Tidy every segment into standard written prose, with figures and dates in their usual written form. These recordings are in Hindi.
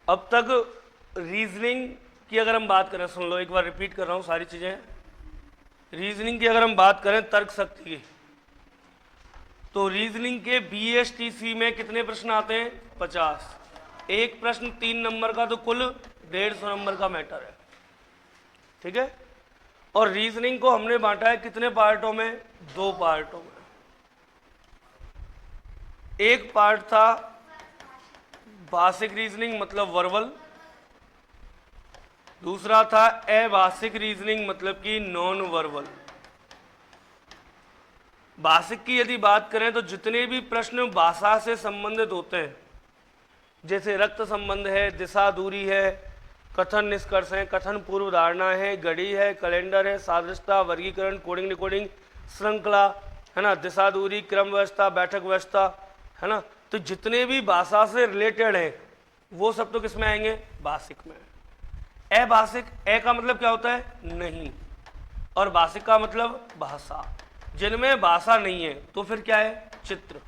अब तक रीजनिंग की अगर हम बात करें, सुन लो एक बार रिपीट कर रहा हूँ सारी चीज़ें। रीजनिंग की अगर हम बात करें तर्क शक्ति की, तो रीजनिंग के BSTC में कितने प्रश्न आते हैं? 50। एक प्रश्न 3 नंबर का, तो कुल 150 नंबर का मैटर है। ठीक है। और रीजनिंग को हमने बांटा है कितने पार्टों में? 2 पार्टों में। एक पार्ट था भाषिक रीजनिंग मतलब वर्बल, दूसरा था अभाषिक रीजनिंग मतलब कि नॉन वर्बल। भाषिक की यदि बात करें तो जितने भी प्रश्न भाषा से संबंधित होते हैं, जैसे रक्त संबंध है, दिशा दूरी है, कथन निष्कर्ष है, कथन पूर्व धारणा है, घड़ी है, कैलेंडर है, सादृश्यता, वर्गीकरण, कोडिंग डिकोडिंग, श्रृंखला, है ना, दिशा दूरी, क्रम व्यवस्था, बैठक व्यवस्था, है ना, तो जितने भी भाषा से रिलेटेड है वो सब तो किस में आएंगे? भाषिक में। अभाषिक, ए का मतलब क्या होता है? नहीं, और भाषिक का मतलब भाषा। जिनमें भाषा नहीं है तो फिर क्या है? चित्र।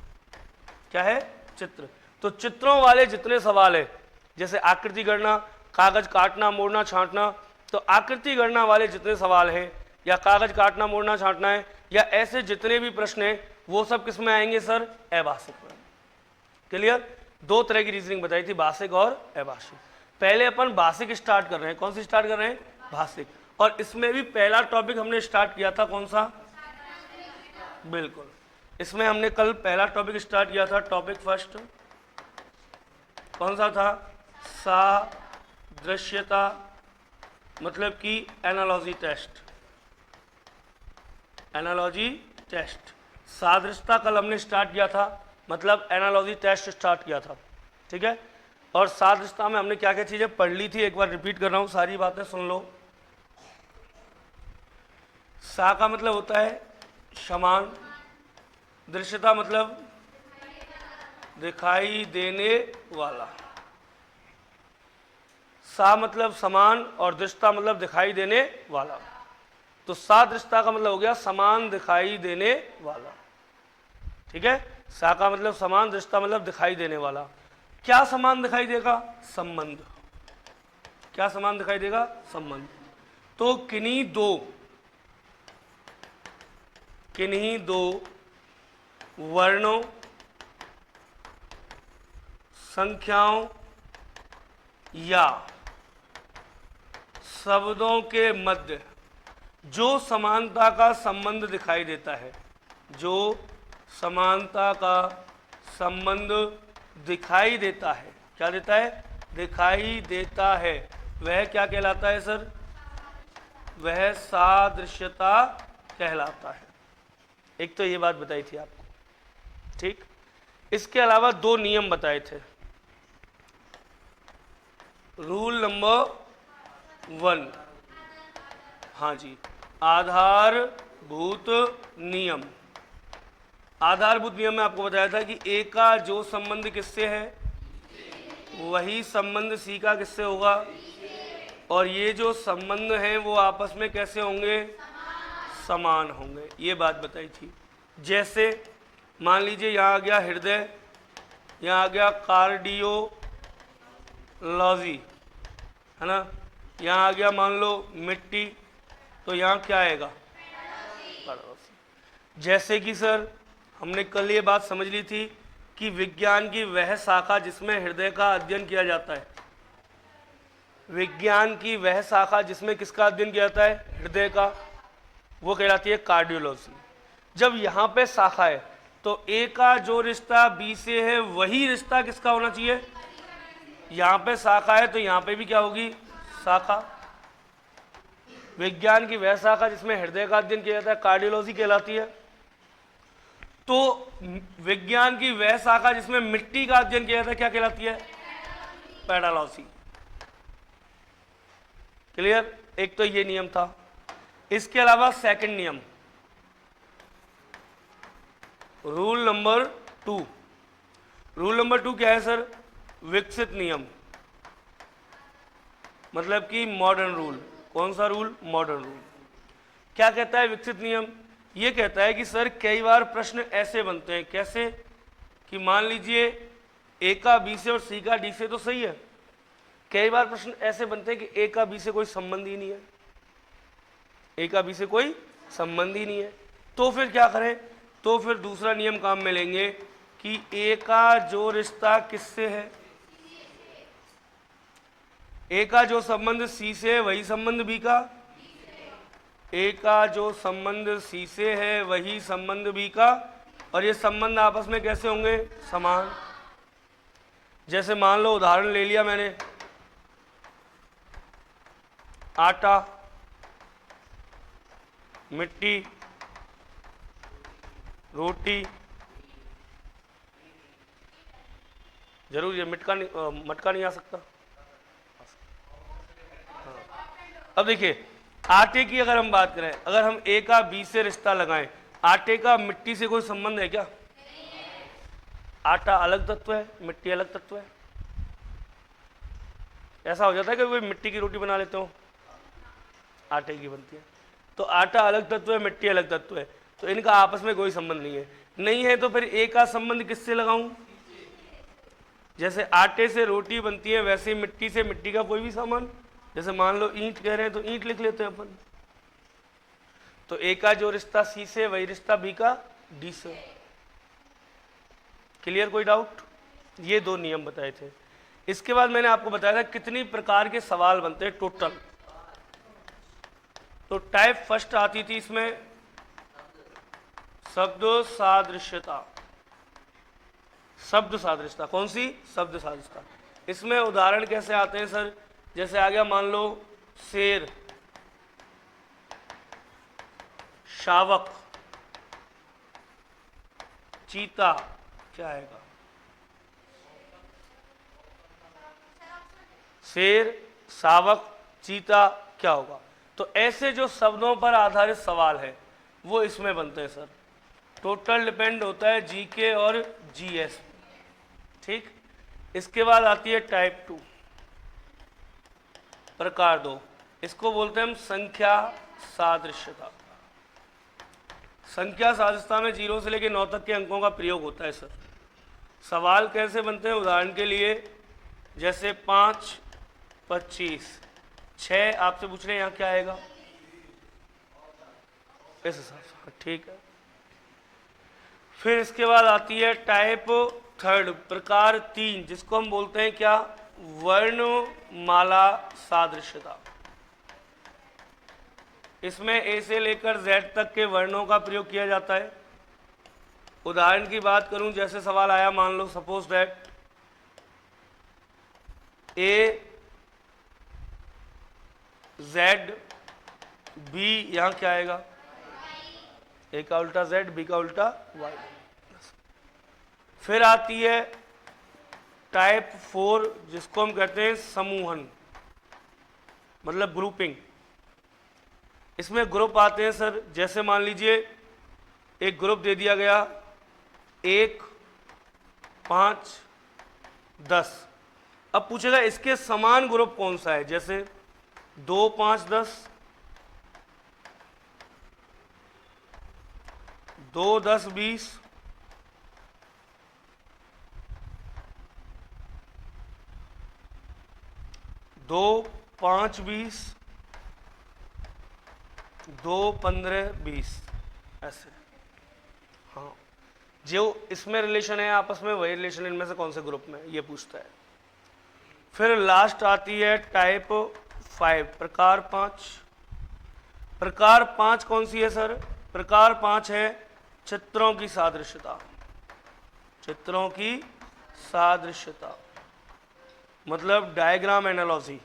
क्या है? चित्र। तो चित्रों वाले जितने सवाल है, जैसे आकृति गणना, कागज काटना मोड़ना छांटना, तो आकृति गणना वाले जितने सवाल हैं, या कागज काटना मोड़ना छांटना है, या ऐसे जितने भी प्रश्न हैं, वो सब किस में आएंगे सर? अभाषिक में। क्लियर? 2 तरह की रीजनिंग बताई थी, भाषिक और अभाषिक। पहले अपन भाषिक स्टार्ट कर रहे हैं। कौन सी स्टार्ट कर रहे हैं? भाषिक। और इसमें भी पहला टॉपिक हमने स्टार्ट किया था, कौन सा? बिल्कुल, इसमें हमने कल पहला टॉपिक स्टार्ट किया था। टॉपिक फर्स्ट कौन सा था? सादृश्यता मतलब कि एनालॉजी टेस्ट। एनालॉजी टेस्ट, सादृश्यता कल हमने स्टार्ट किया था, मतलब एनालॉजी टेस्ट स्टार्ट किया था। ठीक है। और सादृश्यता में हमने क्या क्या चीजें पढ़ ली थी, एक बार रिपीट कर रहा हूं, सारी बातें सुन लो। सा का मतलब होता है समान, दृश्यता मतलब दिखाई देने वाला, सा मतलब समान और दृश्यता मतलब दिखाई देने वाला। तो सादृश्यता का मतलब हो गया समान दिखाई देने वाला। ठीक है। सा का मतलब समान, दृश्यता मतलब दिखाई देने वाला। क्या समान दिखाई देगा? संबंध। क्या समान दिखाई देगा? संबंध। तो किन्हीं दो वर्णों, संख्याओं या शब्दों के मध्य जो समानता का संबंध दिखाई देता है, जो समानता का संबंध दिखाई देता है, क्या देता है? दिखाई देता है, वह क्या कहलाता है सर? वह सादृश्यता कहलाता है। एक तो ये बात बताई थी आपको। ठीक। इसके अलावा 2 नियम बताए थे। रूल नंबर 1, हाँ जी, आधारभूत नियम। आधारभूत नियम में आपको बताया था कि ए का जो संबंध किससे है, वही संबंध सी का किससे होगा, और ये जो संबंध हैं वो आपस में कैसे होंगे? समान होंगे। ये बात बताई थी। जैसे मान लीजिए यहाँ आ गया हृदय, यहाँ आ गया कार्डियोलॉजी, है ना, यहाँ आ गया मान लो मिट्टी, तो यहाँ क्या आएगा? जैसे कि सर हमने कल ये बात समझ ली थी कि विज्ञान की वह शाखा जिसमें हृदय का अध्ययन किया जाता है, विज्ञान की वह शाखा जिसमें किसका अध्ययन किया जाता है? हृदय का, वो कहलाती है कार्डियोलॉजी। जब यहाँ पे शाखा है तो ए का जो रिश्ता बी से है वही रिश्ता किसका होना चाहिए? यहाँ पे शाखा है तो यहाँ पे भी क्या होगी? शाखा। विज्ञान की वह शाखा जिसमें हृदय का अध्ययन किया जाता है कार्डियोलॉजी कहलाती है। तो विज्ञान की वह शाखा जिसमें मिट्टी का अध्ययन किया जाता है क्या कहलाती है? पेडालॉजी। क्लियर? एक तो ये नियम था। इसके अलावा सेकंड नियम, रूल नंबर 2। रूल नंबर 2 क्या है सर? विकसित नियम, मतलब कि मॉडर्न रूल। कौन सा रूल? Modern rule. क्या कहता है विकसित नियम? ये कहता है कि सर कई बार प्रश्न ऐसे बनते हैं, कैसे कि मान लीजिए ए का बी से और सी का डी से तो सही है, कई बार प्रश्न ऐसे बनते हैं कि ए का बी से कोई संबंध ही नहीं है, ए का बी से कोई संबंध ही नहीं है, तो फिर क्या करें? तो फिर दूसरा नियम काम में लेंगे कि ए का जो रिश्ता किससे है, ए का जो संबंध सी से है वही संबंध बी का, ए का जो संबंध सी से है वही संबंध बी का, और ये संबंध आपस में कैसे होंगे? समान। जैसे मान लो उदाहरण ले लिया मैंने, आटा, मिट्टी, रोटी, जरूर ये मटका नहीं आ सकता। अब देखिए आटे की अगर हम बात करें, अगर हम ए का बी से रिश्ता लगाएं, आटे का मिट्टी से कोई संबंध है क्या? आटा अलग तत्व है, मिट्टी अलग तत्व है। ऐसा हो जाता है कि कोई मिट्टी की रोटी बना लेते हो, आटे की बनती है, तो आटा अलग तत्व है, मिट्टी अलग तत्व है, तो इनका आपस में कोई संबंध नहीं है। नहीं है तो फिर ए का संबंध किससे लगाऊं? जैसे आटे से रोटी बनती है वैसे मिट्टी से मिट्टी का कोई भी सामान, जैसे मान लो ईंट कह रहे हैं तो ईंट लिख लेते हैं अपन। तो ए का जो रिश्ता सी से वही रिश्ता बी का डी से। क्लियर? कोई डाउट? ये दो नियम बताए थे। इसके बाद मैंने आपको बताया था कितनी प्रकार के सवाल बनते हैं टोटल। तो टाइप फर्स्ट आती थी इसमें शब्द सादृश्यता। शब्द सादृश्यता कौन सी? शब्द सादृश्यता। इसमें उदाहरण कैसे आते हैं सर? जैसे आ गया मान लो शेर, शावक, चीता, क्या आएगा? शेर, शावक, चीता, क्या होगा? तो ऐसे जो शब्दों पर आधारित सवाल है वो इसमें बनते हैं सर। टोटल डिपेंड होता है जीके और जीएस। ठीक, इसके बाद आती है टाइप 2, प्रकार 2। इसको बोलते हैं हम संख्या सादृश्यता। संख्या सादृश्यता में 0 से लेकर 9 तक के अंकों का प्रयोग होता है सर। सवाल कैसे बनते हैं? उदाहरण के लिए जैसे 5, 25, 6 आपसे पूछ रहे हैं, यहाँ क्या आएगा? इस हिसाब से, ठीक है। फिर इसके बाद आती है टाइप 3, प्रकार 3, जिसको हम बोलते हैं क्या? वर्णमाला सादृश्यता। इसमें ए से लेकर जेड तक के वर्णों का प्रयोग किया जाता है। उदाहरण की बात करूं, जैसे सवाल आया, मान लो suppose that A Z B, यहां क्या आएगा? ए का उल्टा जेड, बी का उल्टा वाई। फिर आती है टाइप 4, जिसको हम कहते हैं समूहन, मतलब ग्रुपिंग। इसमें ग्रुप आते हैं सर, जैसे मान लीजिए एक ग्रुप दे दिया गया 1, 5, 10। अब पूछेगा इसके समान ग्रुप कौन सा है? जैसे 2, 5, 10, 2, 10, 20, 2, 5, 20, 2, 15, 20, ऐसे। हाँ, जो इसमें रिलेशन है आपस में वही रिलेशन इनमें से कौन से ग्रुप में, ये पूछता है। फिर लास्ट आती है टाइप 5, प्रकार 5। प्रकार 5 कौन सी है सर? प्रकार 5 है चित्रों की सादृश्यता। चित्रों की सादृश्यता मतलब डायग्राम एनालॉजी।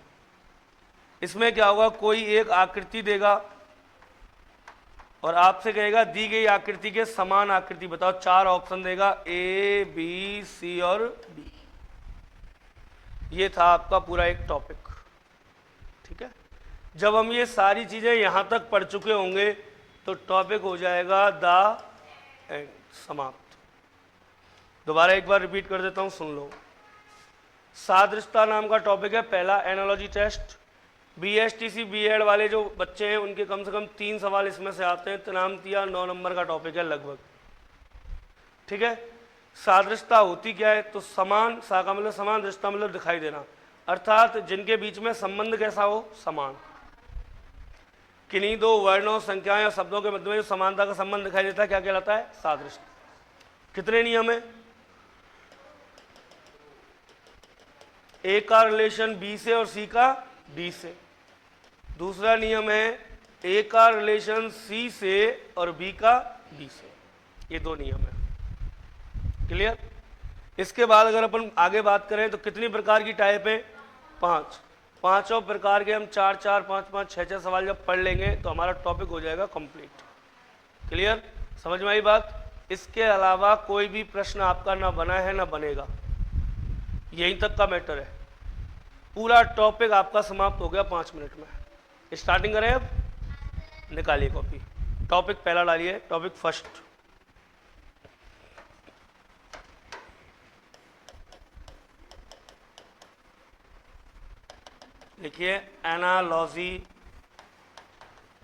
इसमें क्या होगा? कोई एक आकृति देगा और आपसे कहेगा दी गई आकृति के समान आकृति बताओ। 4 ऑप्शन देगा, ए, बी, सी और डी। ये था आपका पूरा एक टॉपिक। ठीक है, जब हम ये सारी चीजें यहां तक पढ़ चुके होंगे तो टॉपिक हो जाएगा द एंड, समाप्त। दोबारा एक बार रिपीट कर देता हूं, सुन लो। सादृश्यता नाम का टॉपिक है पहला, एनालॉजी टेस्ट। बीएसटीसी बीएड वाले जो बच्चे हैं उनके कम से कम 3 सवाल इसमें से आते हैं। तनामतिया 9 नंबर का टॉपिक है लगभग। ठीक है, सादृश्यता होती क्या है? तो समान, सा का मतलब समान, दृश्यता मतलब दिखाई देना। अर्थात जिनके बीच में संबंध कैसा हो, समान। किन्हीं दो वर्णों, संख्याओं या शब्दों के मध्य में जो समानता का संबंध दिखाई देता है क्या कहलाता है, सादृश्य। कितने नियम है, ए का रिलेशन बी से और सी का डी से। दूसरा नियम है ए का रिलेशन सी से और बी का डी से। ये दो नियम है, क्लियर। इसके बाद अगर अपन आगे बात करें तो कितनी प्रकार की टाइप है, 5। पांचों प्रकार के हम 4 4 5 5 6 6 सवाल जब पढ़ लेंगे तो हमारा टॉपिक हो जाएगा कंप्लीट, क्लियर, समझ में आई बात। इसके अलावा कोई भी प्रश्न आपका ना बना है ना बनेगा, यहीं तक का मैटर है। पूरा टॉपिक आपका समाप्त हो गया 5 मिनट में। स्टार्टिंग करें, अब निकालिए कॉपी, टॉपिक पहला डालिए, टॉपिक फर्स्ट। लिखिए एनालॉजी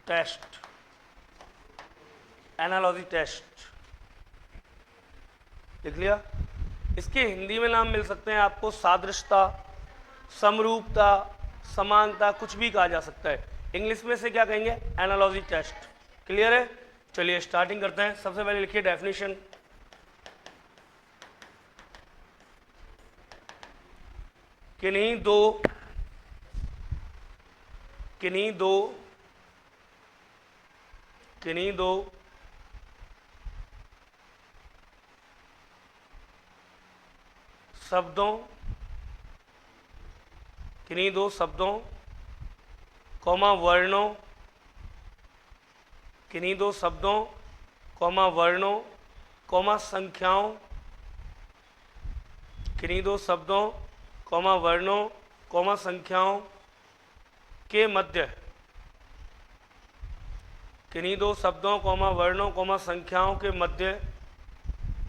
टेस्ट, एनालॉजी टेस्ट लिख लिया। इसके हिंदी में नाम मिल सकते हैं आपको सादृश्यता, समरूपता, समानता, कुछ भी कहा जा सकता है। इंग्लिश में से क्या कहेंगे, एनालॉजी टेस्ट, क्लियर है। चलिए स्टार्टिंग करते हैं। सबसे पहले लिखिए डेफिनेशन। किन्हीं दो शब्दों कॉमा वर्णों, किन्हीं दो शब्दों कॉमा वर्णों कॉमा संख्याओं, किन्हीं दो शब्दों कॉमा वर्णों कॉमा संख्याओं के मध्य, किन्हीं दो शब्दों कॉमा वर्णों कॉमा संख्याओं के मध्य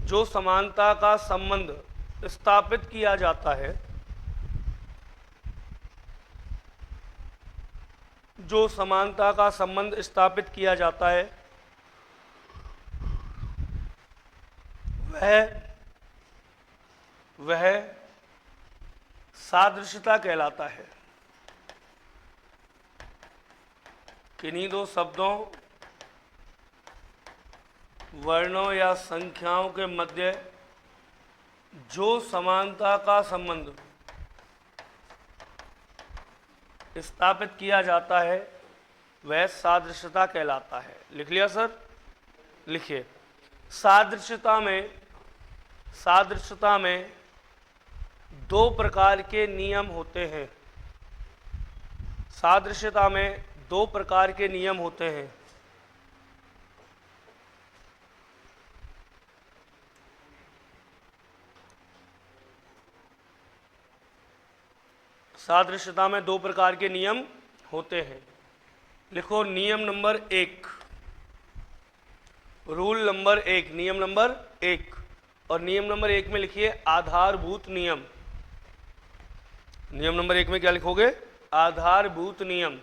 जो समानता का संबंध स्थापित किया जाता है, जो समानता का संबंध स्थापित किया जाता है वह सादृश्यता कहलाता है। किन्हीं दो शब्दों वर्णों या संख्याओं के मध्य जो समानता का संबंध स्थापित किया जाता है वह सादृश्यता कहलाता है। लिख लिया सर, लिखिए। सादृश्यता में दो प्रकार के नियम होते हैं। सादृश्यता में दो प्रकार के नियम होते हैं। सादृश्यता में दो प्रकार के नियम होते हैं। लिखो नियम नंबर 1, रूल नंबर 1, नियम नंबर 1। और नियम नंबर 1 में लिखिए आधारभूत नियम। नियम नंबर 1 में क्या लिखोगे, आधारभूत नियम।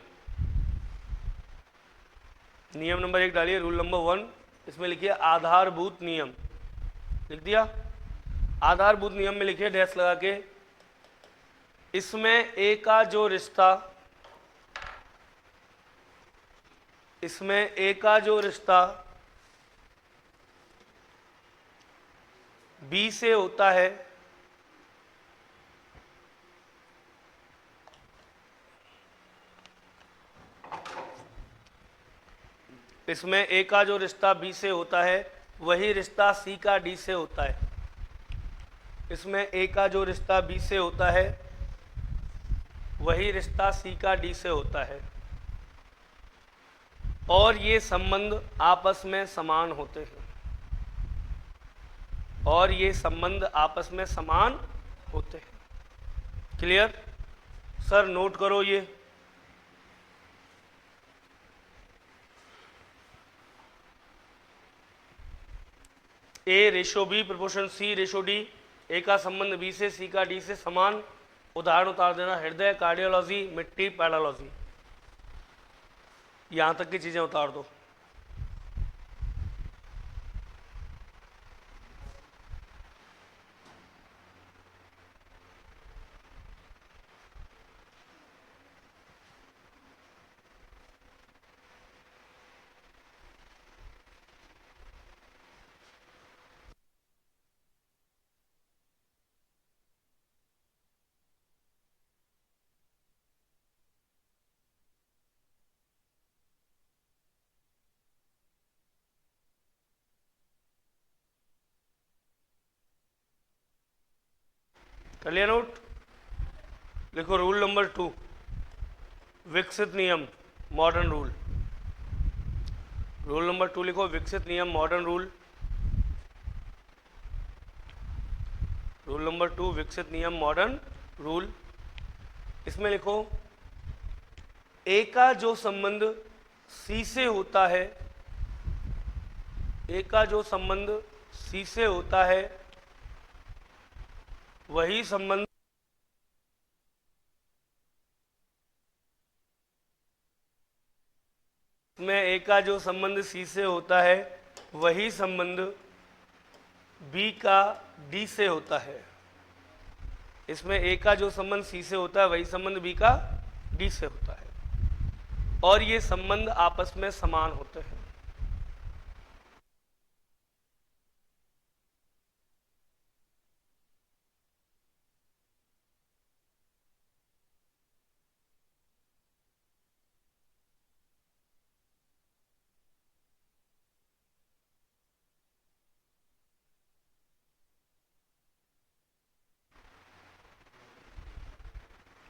नियम नंबर 1 डालिए, रूल नंबर 1, इसमें लिखिए आधारभूत नियम। लिख दिया। आधारभूत नियम में लिखिए डैश लगा के, इसमें ए का जो रिश्ता बी से होता है, इसमें ए का जो रिश्ता बी से होता है वही रिश्ता सी का डी से होता है। इसमें ए का जो रिश्ता बी से होता है वही रिश्ता सी का डी से होता है और ये संबंध आपस में समान होते हैं। और ये संबंध आपस में समान होते हैं। क्लियर सर, नोट करो ये। ए रेशो बी प्रोपोर्शन सी रेशो डी, ए का संबंध बी से सी का डी से समान। उदाहरण उतार देना, हृदय, कार्डियोलॉजी, मिट्टी, पैडोलॉजी, यहां तक की चीजें उतार दो। कर लिया नोट? लिखो रूल नंबर 2, विकसित नियम, मॉडर्न रूल। रूल नंबर 2 लिखो, विकसित नियम, मॉडर्न रूल। रूल नंबर 2, विकसित नियम, मॉडर्न रूल। इसमें लिखो, ए का जो संबंध सी से होता है, ए का जो संबंध सी से होता है, वही संबंध में ए का जो संबंध सी से होता है, वही संबंध बी का डी से होता है। इसमें ए का जो संबंध सी से होता है, वही संबंध बी का डी से होता है, और ये संबंध आपस में समान होते हैं।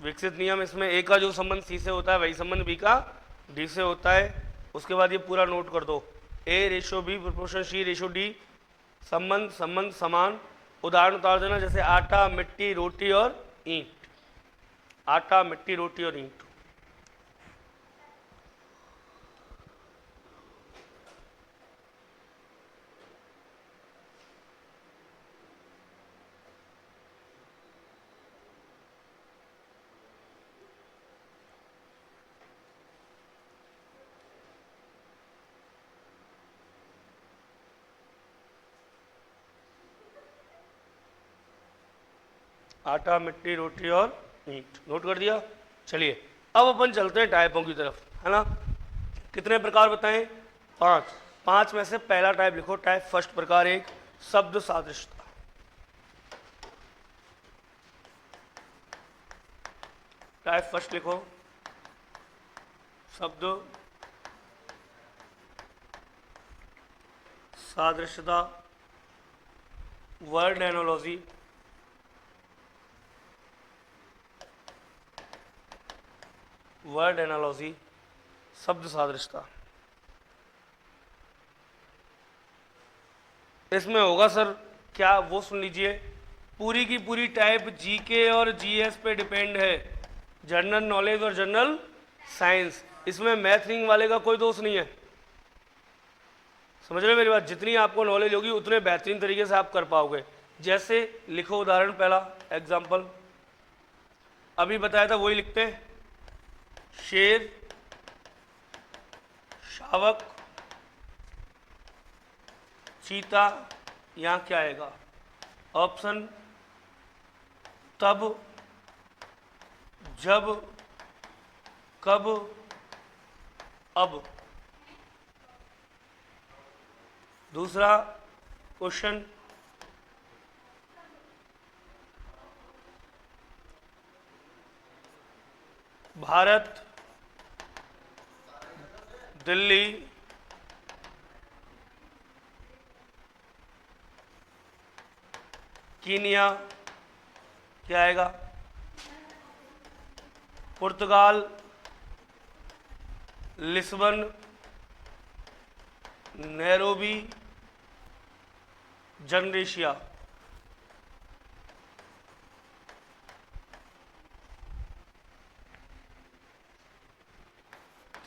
विकसित नियम, इसमें ए का जो संबंध सी से होता है, वही संबंध बी का डी से होता है। उसके बाद ये पूरा नोट कर दो, ए रेशो बी प्रोपोर्शन सी रेशो डी, संबंध संबंध समान। उदाहरण उतार देना, जैसे आटा, मिट्टी, रोटी और ईंट। आटा, मिट्टी, रोटी और ईंट। आटा, मिट्टी, रोटी और ईंट। नोट कर दिया? चलिए अब अपन चलते हैं टाइपों की तरफ, है ना। कितने प्रकार बताएं? 5। 5 में से पहला टाइप लिखो, टाइप फर्स्ट प्रकार 1, शब्द सादृश्यता। टाइप फर्स्ट लिखो, शब्द सादृश्यता, वर्ड एनोलॉजी। वर्ड एनालॉजी, शब्द सादृश्यता। इसमें होगा सर क्या, वो सुन लीजिए। पूरी की पूरी टाइप जीके और जीएस पे डिपेंड है, जनरल नॉलेज और जनरल साइंस। इसमें मैथ रीडिंग वाले का कोई दोष नहीं है, समझ रहे हो मेरी बात। जितनी आपको नॉलेज होगी उतने बेहतरीन तरीके से आप कर पाओगे। जैसे लिखो उदाहरण पहला, एग्जाम्पल अभी बताया था वही लिखते हैं। शेर, शावक, चीता, यहाँ क्या आएगा? ऑप्शन तब, जब, कब, अब। दूसरा क्वेश्चन, भारत, दिल्ली, कीनिया, क्या आएगा? पुर्तगाल, लिस्बन, नैरोबी, जनरेशिया।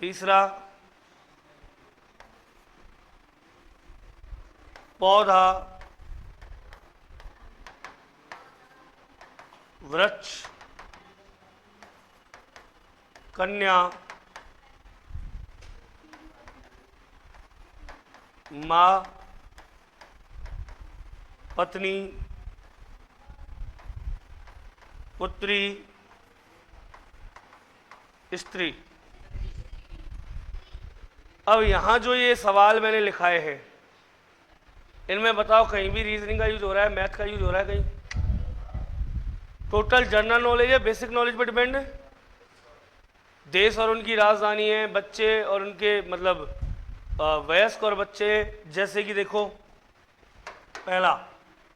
तीसरा पौधा, वृक्ष, कन्या, माँ, पत्नी, पुत्री, स्त्री। अब यहां जो ये सवाल मैंने लिखाए हैं, इनमें बताओ कहीं भी रीजनिंग का यूज हो रहा है, मैथ का यूज हो रहा है कहीं? टोटल जनरल नॉलेज है, बेसिक नॉलेज पर डिपेंड है। देश और उनकी राजधानी है, बच्चे और उनके मतलब वयस्क और बच्चे। जैसे कि देखो पहला,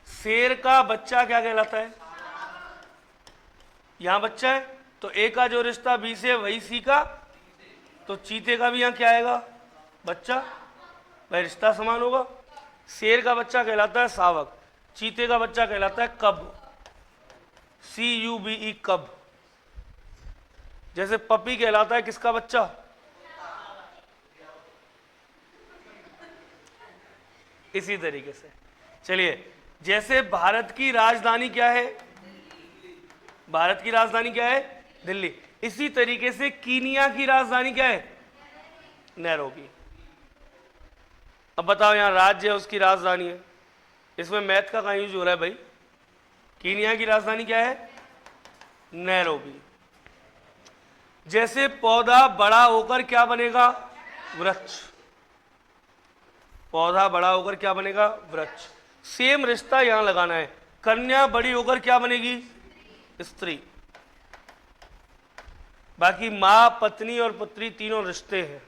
शेर का बच्चा क्या कहलाता है? यहां बच्चा है तो ए का जो रिश्ता बी से वही सी का, तो चीते का भी यहां क्या आएगा, बच्चा। भाई रिश्ता समान होगा। शेर का बच्चा कहलाता है शावक, चीते का बच्चा कहलाता है कब, CUBE कब। जैसे पपी कहलाता है किसका बच्चा, इसी तरीके से। चलिए, जैसे भारत की राजधानी क्या है, भारत की राजधानी क्या है, दिल्ली। इसी तरीके से कीनिया की राजधानी क्या है, नैरोबी। अब बताओ, यहां राज्य है, उसकी राजधानी है, इसमें मैथ का कहां यूज हो रहा है भाई। कीनिया की राजधानी क्या है, नैरोबी। जैसे पौधा बड़ा होकर क्या बनेगा, वृक्ष। पौधा बड़ा होकर क्या बनेगा, वृक्ष। सेम रिश्ता यहां लगाना है, कन्या बड़ी होकर क्या बनेगी, स्त्री। बाकी मां, पत्नी और पुत्री तीनों रिश्ते हैं,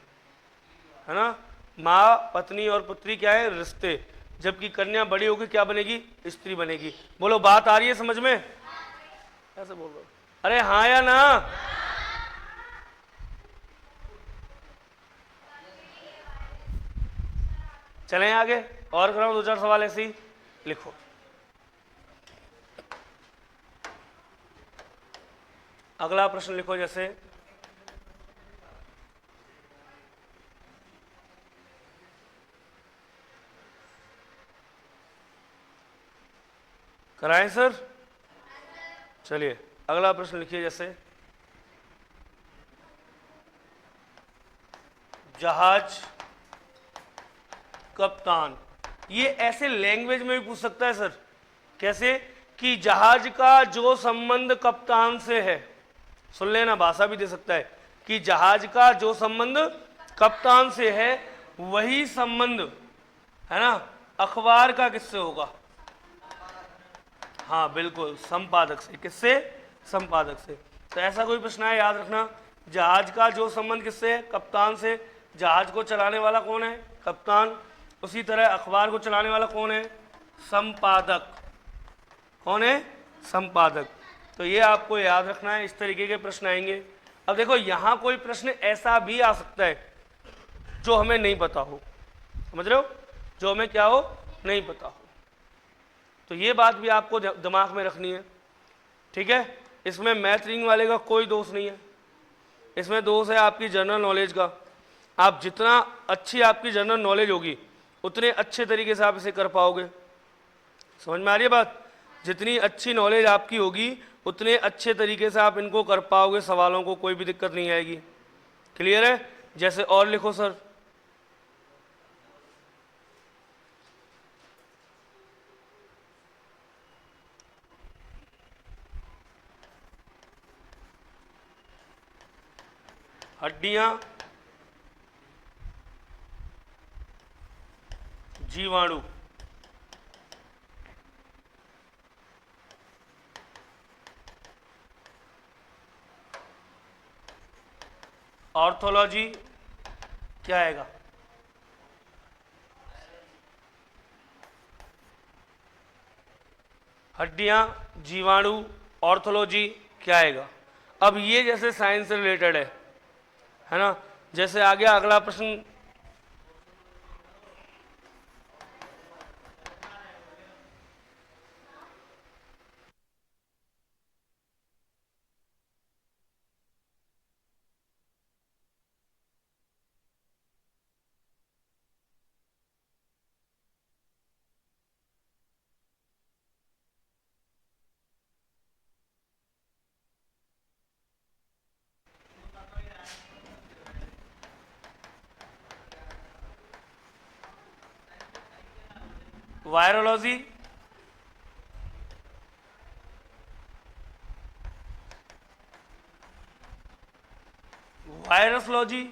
है ना। मां, पत्नी और पुत्री क्या है, रिश्ते। जबकि कन्या बड़ी होकर क्या बनेगी, स्त्री बनेगी। बोलो बात आ रही है समझ में, ऐसे बोल रहे हो, अरे हाँ या ना। चलें आगे और कराओ, दो चार सवाल ऐसे ही लिखो। अगला प्रश्न लिखो, जैसे कराएं सर। चलिए अगला प्रश्न लिखिए, जैसे जहाज कप्तान। ये ऐसे लैंग्वेज में भी पूछ सकता है सर। कैसे कि जहाज का जो संबंध कप्तान से है, सुन लेना, भाषा भी दे सकता है कि जहाज का जो संबंध कप्तान से है वही संबंध, है ना, अखबार का किससे होगा। हाँ बिल्कुल, संपादक से। किससे, संपादक से। तो ऐसा कोई प्रश्न है, याद रखना, जहाज का जो संबंध किससे है, कप्तान से। जहाज को चलाने वाला कौन है, कप्तान। उसी तरह अखबार को चलाने वाला कौन है, संपादक। कौन है, संपादक। तो ये आपको याद रखना है, इस तरीके के प्रश्न आएंगे। अब देखो, यहां कोई प्रश्न ऐसा भी आ सकता है जो हमें नहीं पता हो, समझ रहे हो, जो हमें क्या हो, नहीं पता हो। तो ये बात भी आपको दिमाग में रखनी है, ठीक है। इसमें मैथ रीडिंग वाले का कोई दोष नहीं है, इसमें दोष है आपकी जनरल नॉलेज का। आप जितना अच्छी आपकी जनरल नॉलेज होगी उतने अच्छे तरीके से आप इसे कर पाओगे। समझ में आ रही है बात। जितनी अच्छी नॉलेज आपकी होगी उतने अच्छे तरीके से आप इनको कर पाओगे, सवालों को कोई भी दिक्कत नहीं आएगी। क्लियर है। जैसे और लिखो सर, हड्डियां, जीवाणु। ऑर्थोलॉजी क्या आएगा, हड्डियां, जीवाणु, ऑर्थोलॉजी क्या आएगा। अब ये जैसे साइंस से रिलेटेड है ना। जैसे आ गया अगला प्रश्न, वायरोलॉजी, वायरसलॉजी,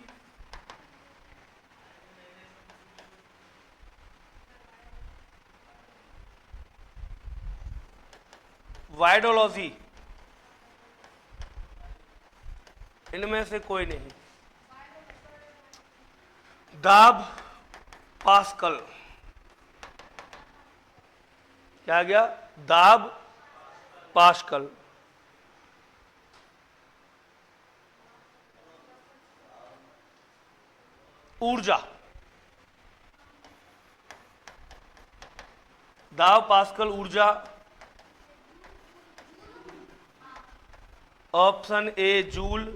वाइडोलॉजी, इनमें से कोई नहीं। दाब, पास्कल, क्या गया, दाब, पास्कल। ऊर्जा, दाब पास्कल ऊर्जा। Option A joule,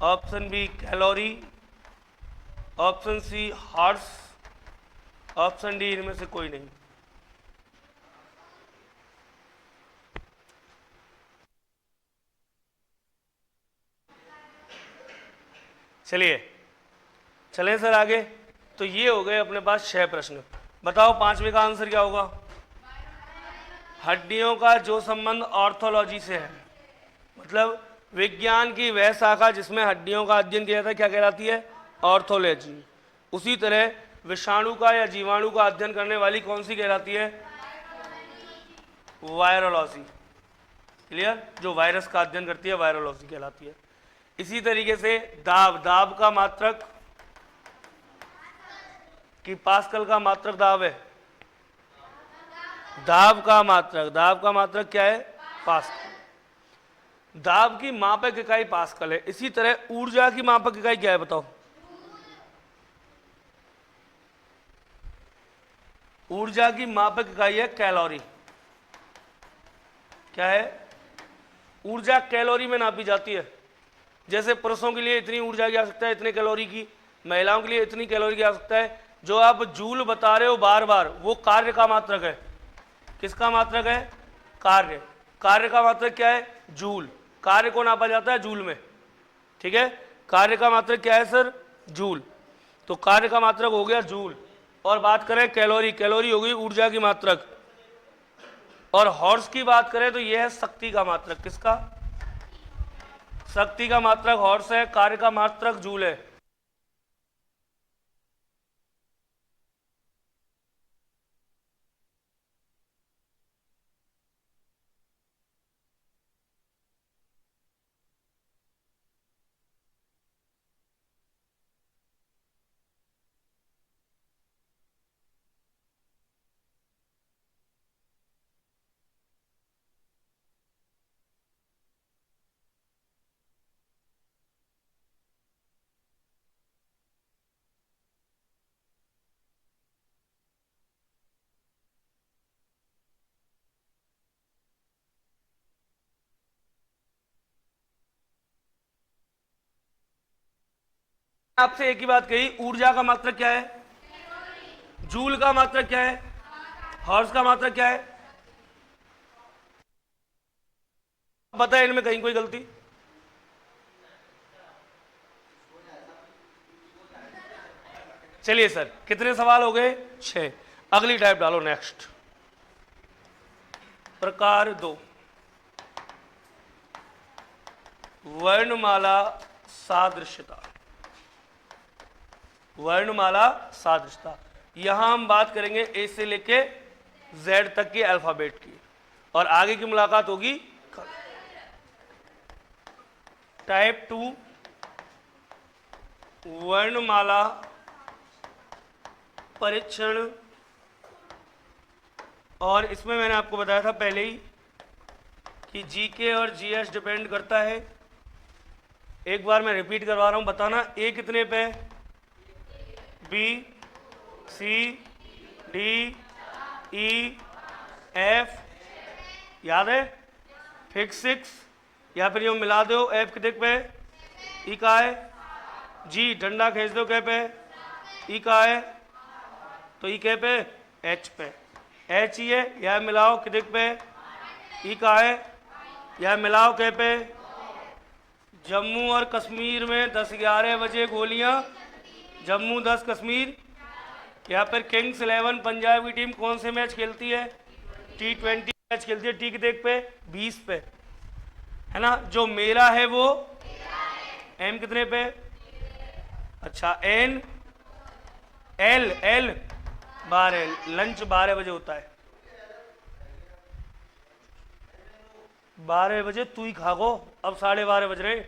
option B calorie, option C horse, option D इनमें से कोई नहीं। चलिए चलें सर आगे। तो ये हो गए अपने पास 6 प्रश्न। बताओ 5वें का आंसर क्या होगा? हड्डियों का जो संबंध ऑर्थोलॉजी से है, मतलब विज्ञान की वह शाखा जिसमें हड्डियों का अध्ययन किया जाता है, क्या कहलाती है? ऑर्थोलॉजी। उसी तरह विषाणु का या जीवाणु का अध्ययन करने वाली कौन सी कहलाती है? वायरोलॉजी। क्लियर? जो वायरस का अध्ययन करती है वायरोलॉजी कहलाती है। इसी तरीके से दाब, दाब का मात्रक कि पास्कल का मात्रक दाब है? दाब का मात्रक, दाब का मात्रक क्या है? पास्कल। दाब की मापक इकाई पास्कल है। इसी तरह ऊर्जा की मापक इकाई क्या है बताओ? ऊर्जा की मापक इकाई है कैलोरी। क्या है? ऊर्जा कैलोरी में नापी जाती है। जैसे पुरुषों के लिए इतनी ऊर्जा की आवश्यकता है, इतने कैलोरी की, महिलाओं के लिए इतनी कैलोरी की आवश्यकता है। जो आप जूल बता रहे हो बार बार, वो कार्य का मात्रक है। किसका मात्रक है? कार्य। कार्य का मात्रक क्या है? जूल। कार्य को नापा जाता है जूल में। ठीक है, कार्य का मात्रक क्या है सर? जूल। तो कार्य का मात्रक हो गया जूल। और बात करें कैलोरी, कैलोरी हो गई ऊर्जा की मात्रक। और हॉर्स की बात करें तो यह है शक्ति का मात्रक। किसका? शक्ति का मात्रक हॉर्स है, कार्य का मात्रक जूल है। आपसे एक ही बात कही, ऊर्जा का मात्रक क्या है? जूल का मात्रक क्या है? हॉर्स का मात्रक क्या है? बताए इनमें कहीं कोई गलती? चलिए सर, कितने सवाल हो गए? 6। अगली टाइप डालो, नेक्स्ट। प्रकार 2, वर्णमाला सादृश्यता। वर्णमाला सादृश्यता, यहां हम बात करेंगे ए से लेके जेड तक के अल्फाबेट की, और आगे की मुलाकात होगी कल। टाइप 2, वर्णमाला परीक्षण। और इसमें मैंने आपको बताया था पहले ही कि जीके और जीएस डिपेंड करता है। एक बार मैं रिपीट करवा रहा हूं, बताना ए कितने पे? B, C, D, E, F, याद है? फिक्स 6, या फिर ये मिला दो। एफ कितने पे? ई का है। जी डंडा खींच दो, क्या पे? ई का है। तो ई के पे? एच पे। एच ही है, यह मिलाओ कितने पे? ई का है, यह मिलाओ के पे? जम्मू और कश्मीर में 10-11 बजे गोलियां। जम्मू 10, कश्मीर। यहाँ पर किंग्स 11 पंजाब की टीम कौन से मैच खेलती है? T20 मैच खेलती है। टी की देख पे? 20 पे, है ना? जो मेरा है वो एम कितने पे? अच्छा, एन, एल, एल 12। लंच 12 बजे होता है। 12 बजे तू ही खागो, अब 12:30 बज रहे।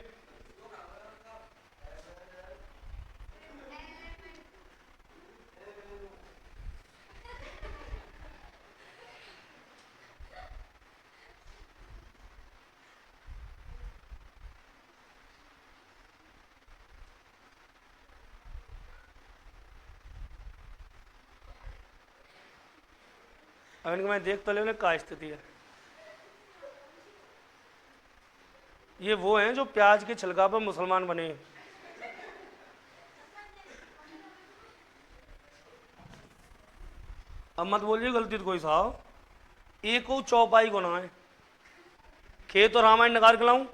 अब इनके मैं देख तो ले क्या स्थिति है। ये वो हैं जो प्याज के छिलका पर मुसलमान बने हैं। अब मत बोलिए गलती तो कोई साहब, एक चौपाई को ना है खेत और रामायण नकार के लाऊं।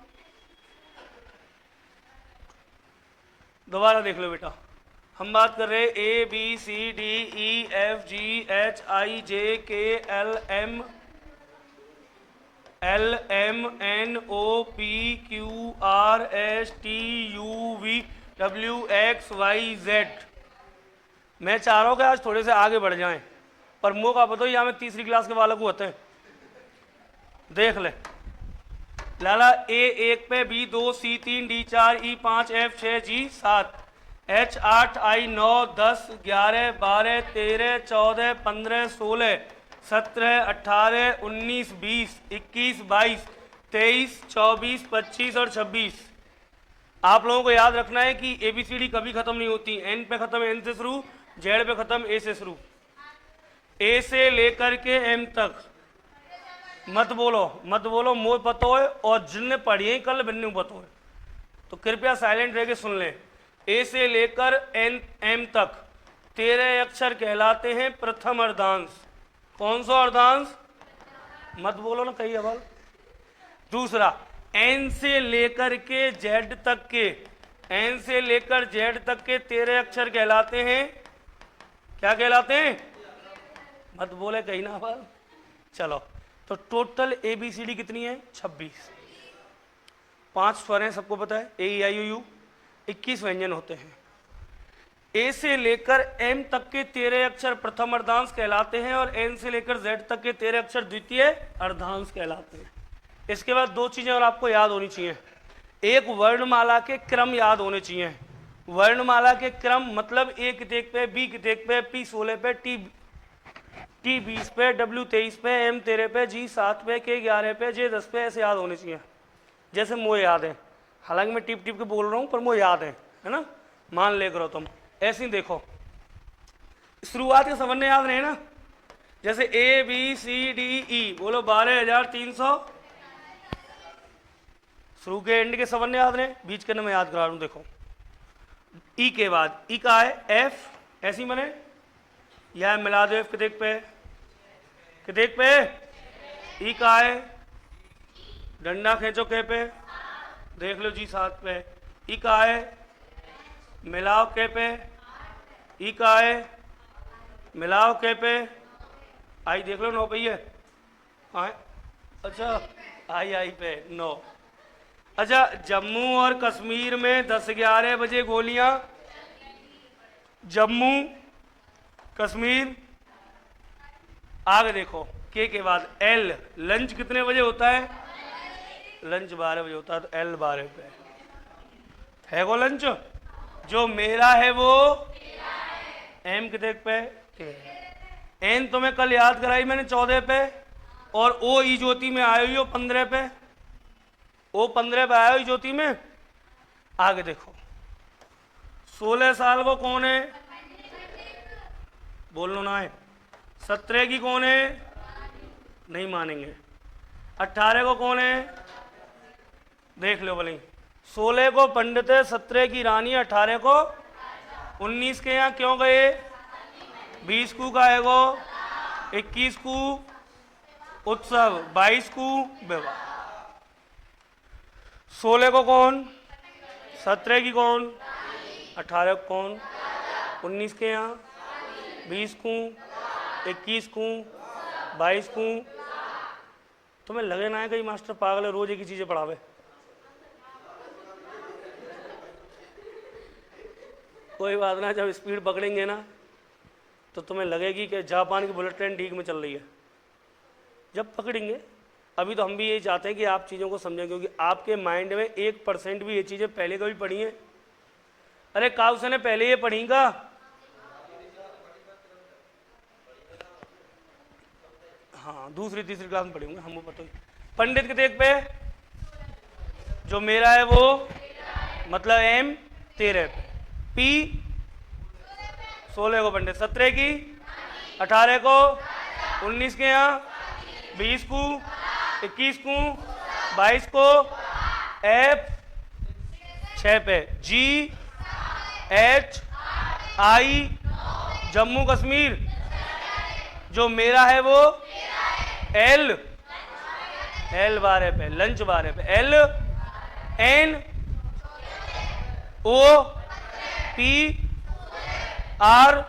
दोबारा देख लो बेटा, हम बात कर रहे A B C D E F G H I J K L M N O P Q R S T U V W X Y Z. मैं चाह रहा हूँ कि आज थोड़े से आगे बढ़ जाएं, पर मौका बताओ यहाँ में तीसरी क्लास के बालक होते हैं। देख ले लाला, ए 1 पे, बी 2, सी 3, डी 4, ई 5, एफ 6, जी 7, एच 8, आई 9, 10, 11, 12, 13, 14, 15, 16, 17, 18, 19, 20, 21, 22, 23, 24, 25 और 26। आप लोगों को याद रखना है कि एबीसीडी कभी खत्म नहीं होती। एन पे खत्म एन से शुरू, जेड पे खत्म ए से शुरू, ए से लेकर के एम तक। मत बोलो मोह पतो है, और जिनने पढ़ी है कल बिन्नू पतो है, तो कृपया साइलेंट रह के सुन लें। ए से लेकर एन एम तक 13 अक्षर कहलाते हैं प्रथम अर्धांश। कौन सा अर्धांश? मत बोलो ना कहीं अवल। दूसरा, एन से लेकर के जेड तक के, एन से लेकर जेड तक के 13 अक्षर कहलाते हैं, क्या कहलाते हैं? मत बोले कहीं ना अवल। चलो, तो टोटल एबीसीडी कितनी है? 26। 5 स्वर हैं, सबको पता है, ए ई आई ओ यू। 21 व्यंजन होते हैं। ए से लेकर एम तक के 13 अक्षर प्रथम अर्धांश कहलाते हैं, और एन से लेकर जेड तक के 13 अक्षर द्वितीय अर्धांश कहलाते हैं। इसके बाद 2 चीजें और आपको याद होनी चाहिए। एक, वर्णमाला के क्रम याद होने चाहिए। वर्णमाला के क्रम मतलब ए कितेक पे, बी कितेक पे, पी 16 पे, टी 20 पे, डब्ल्यू 23 पे, एम 13 पे, जी 7 पे, के 11 पे, जे 10 पे, ऐसे याद होने चाहिए। जैसे मोह याद है, हालांकि मैं टिप टिप के बोल रहा हूँ, पर मोह याद है ना, मान ले करो तुम। ऐसे ही देखो, शुरुआत के समझने याद रहे ना, जैसे ए बी सी डी ई, बोलो 12,300। शुरू के एंड के समझने याद रहे, बीच के मैं याद करा रहा हूँ। देखो, ई के बाद ई का है एफ, ऐसी बने, यह मिला दो एफ कितेक पे, कितेक पे, ई का है, डंडा खींचो के पे, देख लो जी 7 पे, ई का है, मिलाओ के पे, ई का है, मिलाओ के पे, आई देख लो 9 पे ही है, अच्छा आई पे 9। अच्छा, जम्मू और कश्मीर में 10-11 बजे गोलियां, जम्मू कश्मीर। आगे देखो, के बाद एल, लंच कितने बजे होता है? लंच 12 बजे होता है, तो एल 12 पे है वो लंच। जो मेरा है वो एम कितने पे? एन तो मैं कल याद कराई मैंने 14 पे, और ओ ई ज्योति में आयो हो 15 पे, ओ 15 पे आयो ज्योति में। आगे देखो, 16 साल वो कौन है? बोलो ना है। 17 की कौन है? नहीं मानेंगे। 18 को कौन है? देख लो बोले, 16 को पंडित है, 17 की रानी, 18 को 19 के यहाँ क्यों गए? 20 को गाएगो, 21 को उत्सव, 22 को विवाह। 16 को कौन? 17 की कौन? 18 को कौन? 19 के यहाँ, 20 को, 21 को, 22 को। तुम्हें लगे ना है कहीं मास्टर पागल है, रोज एक ही चीजें पढ़ावे। कोई बात ना, जब स्पीड पकड़ेंगे ना तो तुम्हें लगेगी कि जापान की बुलेट ट्रेन ठीक में चल रही है। जब पकड़ेंगे, अभी तो हम भी यही चाहते हैं कि आप चीज़ों को समझें, क्योंकि आपके माइंड में 1% भी ये चीज़ें पहले कभी पढ़ी हैं? अरे काउस ने पहले ये पढ़ी का? हाँ, दूसरी तीसरी क्लास में पढ़े होंगे, हमको पता ही। पंडित के देख पे, जो मेरा है वो मतलब एम 13 पे, पी 16 को पंडित, 17 की, 18 को 19 के यहाँ, 20 को, 21 को, 22 को, F 6 पे, G H I Jammu Kashmir, जो मेरा है वो L 12 पे, लंच 12 पे, L N O P R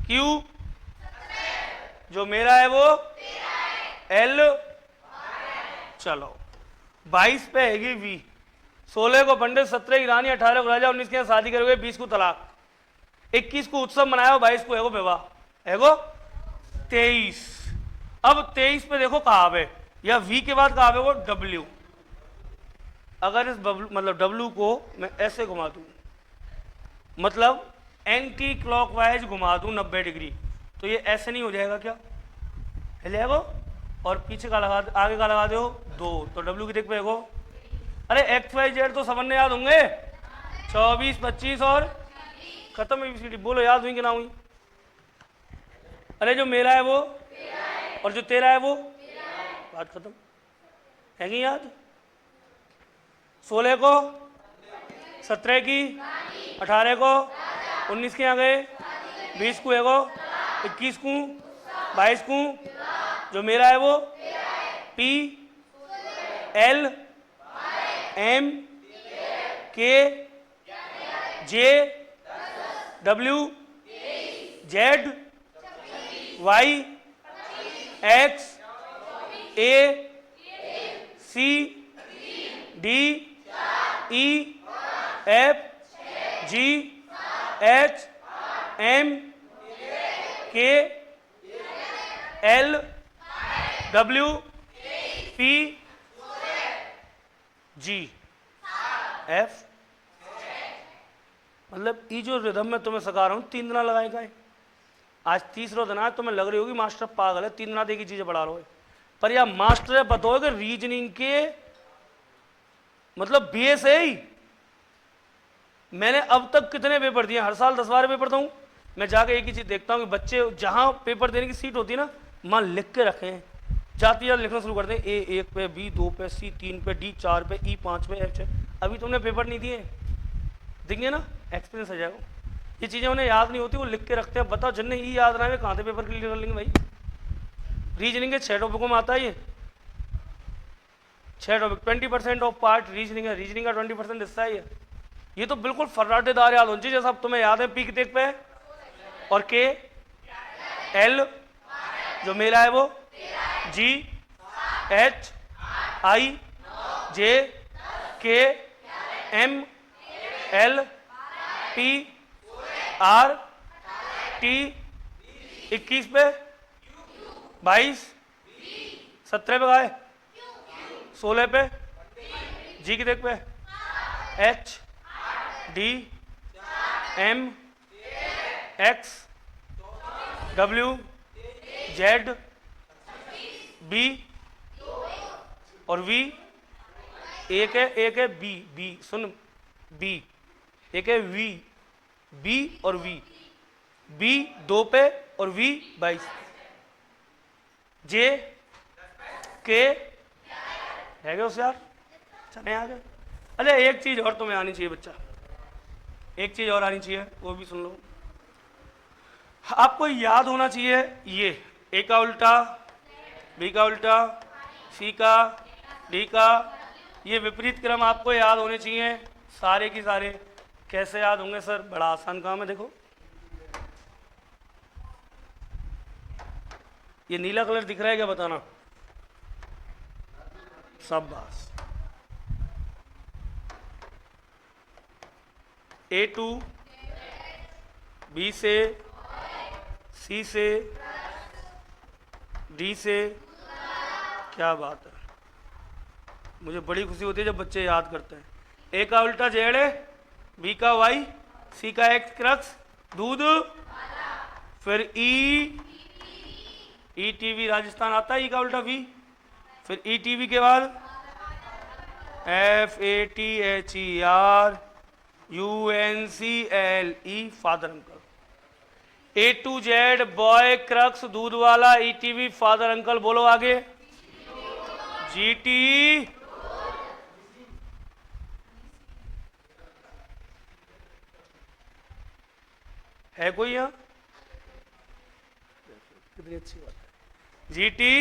Q, जो मेरा है वो L, चलो 22 पे हैगी V, 16 को पंडित, 17 की रानी, 18 को राजा, 19 के यहाँ शादी करोगे, 20 को तलाक, 21 को उत्सव मनाया, 22 को एगो विवाह, एगो 23। अब 23 पे देखो कहाँ पे, या V के बाद कहाँ पे वो W। अगर इस मतलब W को मैं ऐसे घुमा दूं, मतलब एंटी क्लॉकवाइज घुमा दूं 90 डिग्री, तो ये ऐसे नहीं हो जाएगा क्या, हिले जाएगा। और पीछे का लगा, आगे का लगा दो 2, तो W की दिख पे देखो, अरे XYZ तो सबने याद होंगे, 24, 25 और खत्म ABCD, बोलो याद हुई कि ना हुई। अरे जो मेरा है वो और जो तेरा है वो, बात खत्म है कि याद। 16 को, 17 की, 18 को, 19 के यहाँ गए, 20 को एगो, 21 को, 22 को, जो मेरा है वो P L M K J W Z Y X A C D E F G H M K L W P G F, मतलब ये जो रिदम में तुम्हें सिखा रहा हूँ 3 दिन लगाएगा। आज तीसरा दिन, आज तुम्हें लग रही होगी मास्टर पागल है, 3 दिन एक ही चीजें पढ़ा रहा है, पर यह मास्टर है बताओ कि रीजनिंग के मतलब बेस है ही। मैंने अब तक कितने पेपर दिए, हर साल 10-12 पेपर दूँ। मैं जाके एक ही चीज देखता हूँ कि बच्चे जहाँ पेपर देने की सीट होती है ना, मां लिख के रखे हैं, जाती जाती लिखना शुरू करते हैं, A 1 पे, B 2 पे, C 3 पे, D 4 पे, E 5 पे, F 6। अभी तुमने पेपर नहीं दिए, देंगे ना, एक्सपीरियंस आ जाएगा। ये चीज़ें उन्हें याद नहीं होती, वो लिख के रखते हैं। बताओ जिन्हें ये याद रहा है कहाँ से पेपर क्लियर कर लेंगे भाई। रीजनिंग के 6 टॉपिकों में आता है ये, 6 टॉपिक, 20% ऑफ पार्ट रीजनिंग है, रीजनिंग का 20% हिस्सा है ये तो बिल्कुल फर्राटेदार याद होनी चाहिए, जैसा अब तुम्हें याद है P कितने पे और K L, जो मेरा है वो G H I J K M L P R T, 21 पे, 22, 17 पे गए, 16 पे, G की देख पे, H D M X W Z B और V, एक है B सुन, B एक है V, B और V, B 2 पे और V 22, J K है क्या उस यार, चले आ गए। अरे एक चीज और तुम्हें आनी चाहिए बच्चा, एक चीज और आनी चाहिए, वो भी सुन लो। आपको याद होना चाहिए ये A का उल्टा, B का उल्टा, C का, D का, ये विपरीत क्रम आपको याद होने चाहिए सारे की सारे। कैसे याद होंगे सर, बड़ा आसान काम है। देखो ये नीला कलर दिख रहा है क्या, बताना। शाबाश। A2 B से, C से, D से, क्या बात है, मुझे बड़ी खुशी होती है जब बच्चे याद करते हैं। A का उल्टा जेड है, B का वाई, C का एक्स क्रक्स दूध, फिर ई टीवी राजस्थान आता है, ई का उल्टा V, फिर ई टीवी के बाद FATHER UNCLE father uncle. A to Z boy क्रक्स दूध वाला ईटीवी फादर अंकल बोलो आगे जीटी है कोई यहां कितनी अच्छी बात है जीटी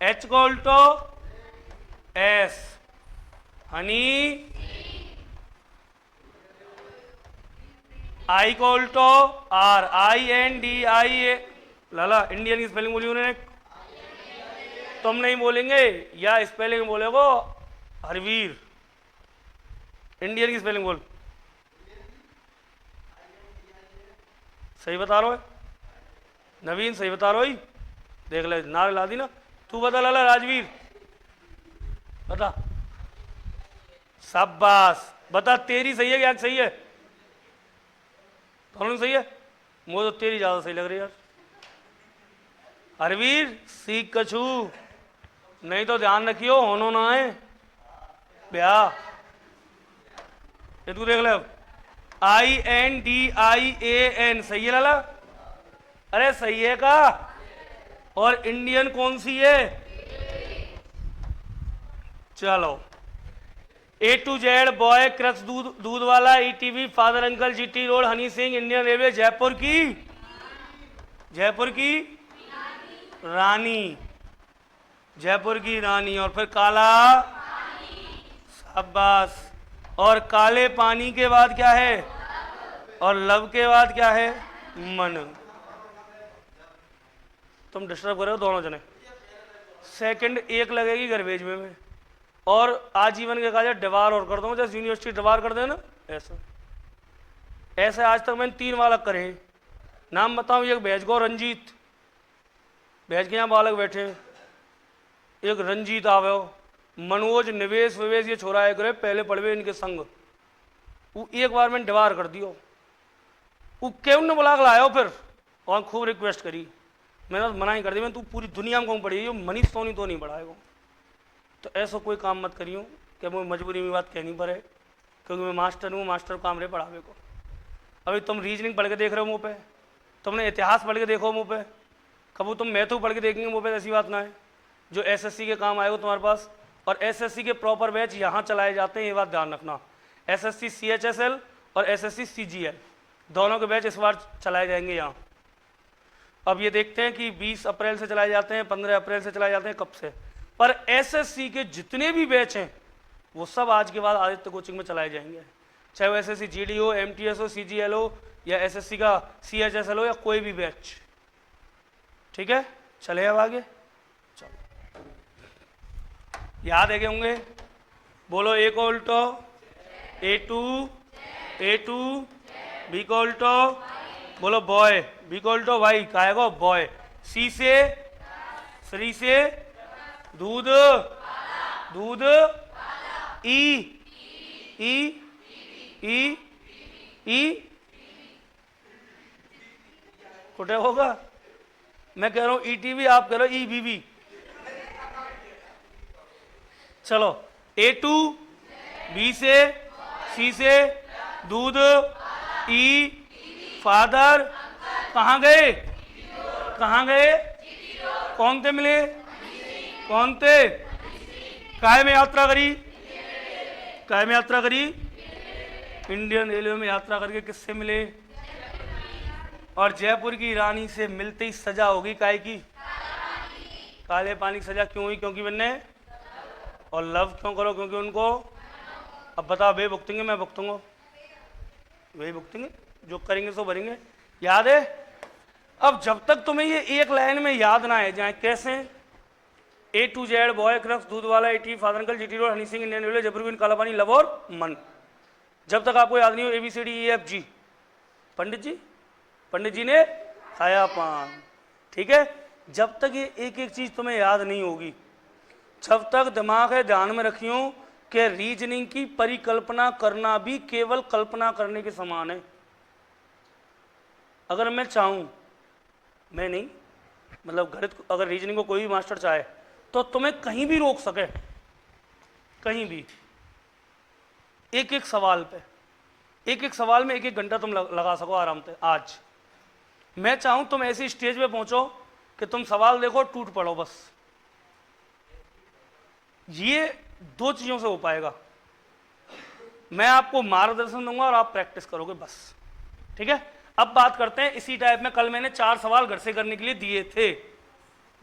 एच को उल्टो एस हनी आई को उल्टो R I N D I A लाला इंडियन की स्पेलिंग बोली उन्होंने तुम नहीं बोलेंगे या स्पेलिंग बोलेगो हरवीर इंडियन की स्पेलिंग बोल सही बता रहा है नवीन सही बता रहा ही देख ले ना ला दी ना तू बता लाला राजवीर बता शाबाश बता तेरी सही है क्या सही है दोनों सही है मुझे तो तेरी ज्यादा सही लग रही है यार हरवीर सीख कछू नहीं तो ध्यान रखियो होनो ना है ब्याह ये तू देख ले अब I N D I A N सही है लाला अरे सही है का और इंडियन कौन सी है चलो ए टू जेड बॉय क्रक्स दूध वाला ETV father uncle GT road Honey Singh Indian railway Jaipur की रानी जयपुर की रानी और फिर काला शाबाश और काले पानी के बाद क्या है और लव के बाद क्या है मन तुम डिस्टर्ब कर रहे हो दोनों जने सेकंड एक लगेगी गरबेज में और आजीवन के कहा जाए डिवार और कर दूंगा जैसे यूनिवर्सिटी डिवार कर देना ऐसा ऐसे आज तक मैंने 3 बालक करे नाम बताऊं एक भैजगो रंजीत भैज के यहाँ बालक बैठे एक रंजीत आवे मनोज निवेश विवेश ये छोरा है करे पहले पढ़वे इनके संग वो एक बार मैंने डिवार कर दियो वो क्यों ने बुला के लाया फिर और खूब रिक्वेस्ट करी मैंने मना ही कर दी मैं तू पूरी दुनिया में कौन पढ़ी मनीष सोनी तो नहीं पढ़ाएगा तो ऐसा कोई काम मत करियो कि मुझे मजबूरी में बात कहनी पड़े क्योंकि मैं मास्टर हूँ मास्टर काम रहे पढ़ावे को अभी तुम रीजनिंग पढ़ के देख रहे हो मुँह पे तुमने इतिहास पढ़ के देखो मुँह पे कभी तुम मैथू पढ़ के देखेंगे मुँह पे ऐसी बात ना है जो एसएससी के काम आएगा तुम्हारे पास और एसएससी के प्रॉपर बैच यहाँ चलाए जाते हैं ये बात ध्यान रखना एसएससी CHSL और एसएससी CGL दोनों के बैच इस बार चलाए जाएंगे यहाँ अब ये देखते हैं कि 20 अप्रैल से चलाए जाते हैं 15 अप्रैल से चलाए जाते हैं कब से पर एसएससी के जितने भी बैच हैं वो सब आज के बाद आदित्य कोचिंग में चलाए जाएंगे चाहे वो एसएससी GD हो MTS हो CGL हो या एसएससी का CHSL हो या कोई भी बैच ठीक है चले अब आगे चलो याद है क्या होंगे बोलो ए को उल्टो A2 B को उल्टो बोलो बॉय B को उल्टो भाई काहेगो बॉय C से श्री से दूध ई कुटे होगा मैं कह रहा हूं ETV आप कह रहे हो EBB चलो A2 B से C से दूध E फादर कहाँ गए कौन थे मिले कौन थे काय में यात्रा करी इंडियन रेलवे में यात्रा करके किससे मिले और जयपुर की रानी से मिलते ही सजा होगी काय की काले पानी की सजा क्यों हुई क्योंकि मैंने और लव क्यों करो क्योंकि उनको अब बताओ वे भुगतेंगे मैं भुगतूंगा वही भुगतेंगे जो करेंगे सो भरेंगे याद है अब जब तक तुम्हें ये एक लाइन में याद ना आए जाए कैसे ए टू जेड बॉय क्रक्स दूध वाला ETV father uncle GT road Honey Singh Indian railway Jaipur काला पानी लव और मन जब तक आपको याद नहीं हो ABCDEFG पंडित जी ने खाया पान ठीक है जब तक ये एक एक चीज तुम्हें याद नहीं होगी जब तक दिमाग है ध्यान में रखियो कि रीजनिंग की परिकल्पना करना भी केवल कल्पना करने के समान है अगर मैं चाहूं मैं नहीं मतलब गणित अगर रीजनिंग को कोई भी मास्टर चाहे तो तुम्हें कहीं भी रोक सके कहीं भी एक एक सवाल में एक एक घंटा तुम लगा सको आराम से आज मैं चाहूं तुम ऐसी स्टेज पे पहुंचो कि तुम सवाल देखो टूट पड़ो, बस ये दो चीजों से हो पाएगा। मैं आपको मार्गदर्शन दूंगा और आप प्रैक्टिस करोगे, बस। ठीक है, अब बात करते हैं इसी टाइप में। कल मैंने 4 सवाल घर से करने के लिए दिए थे,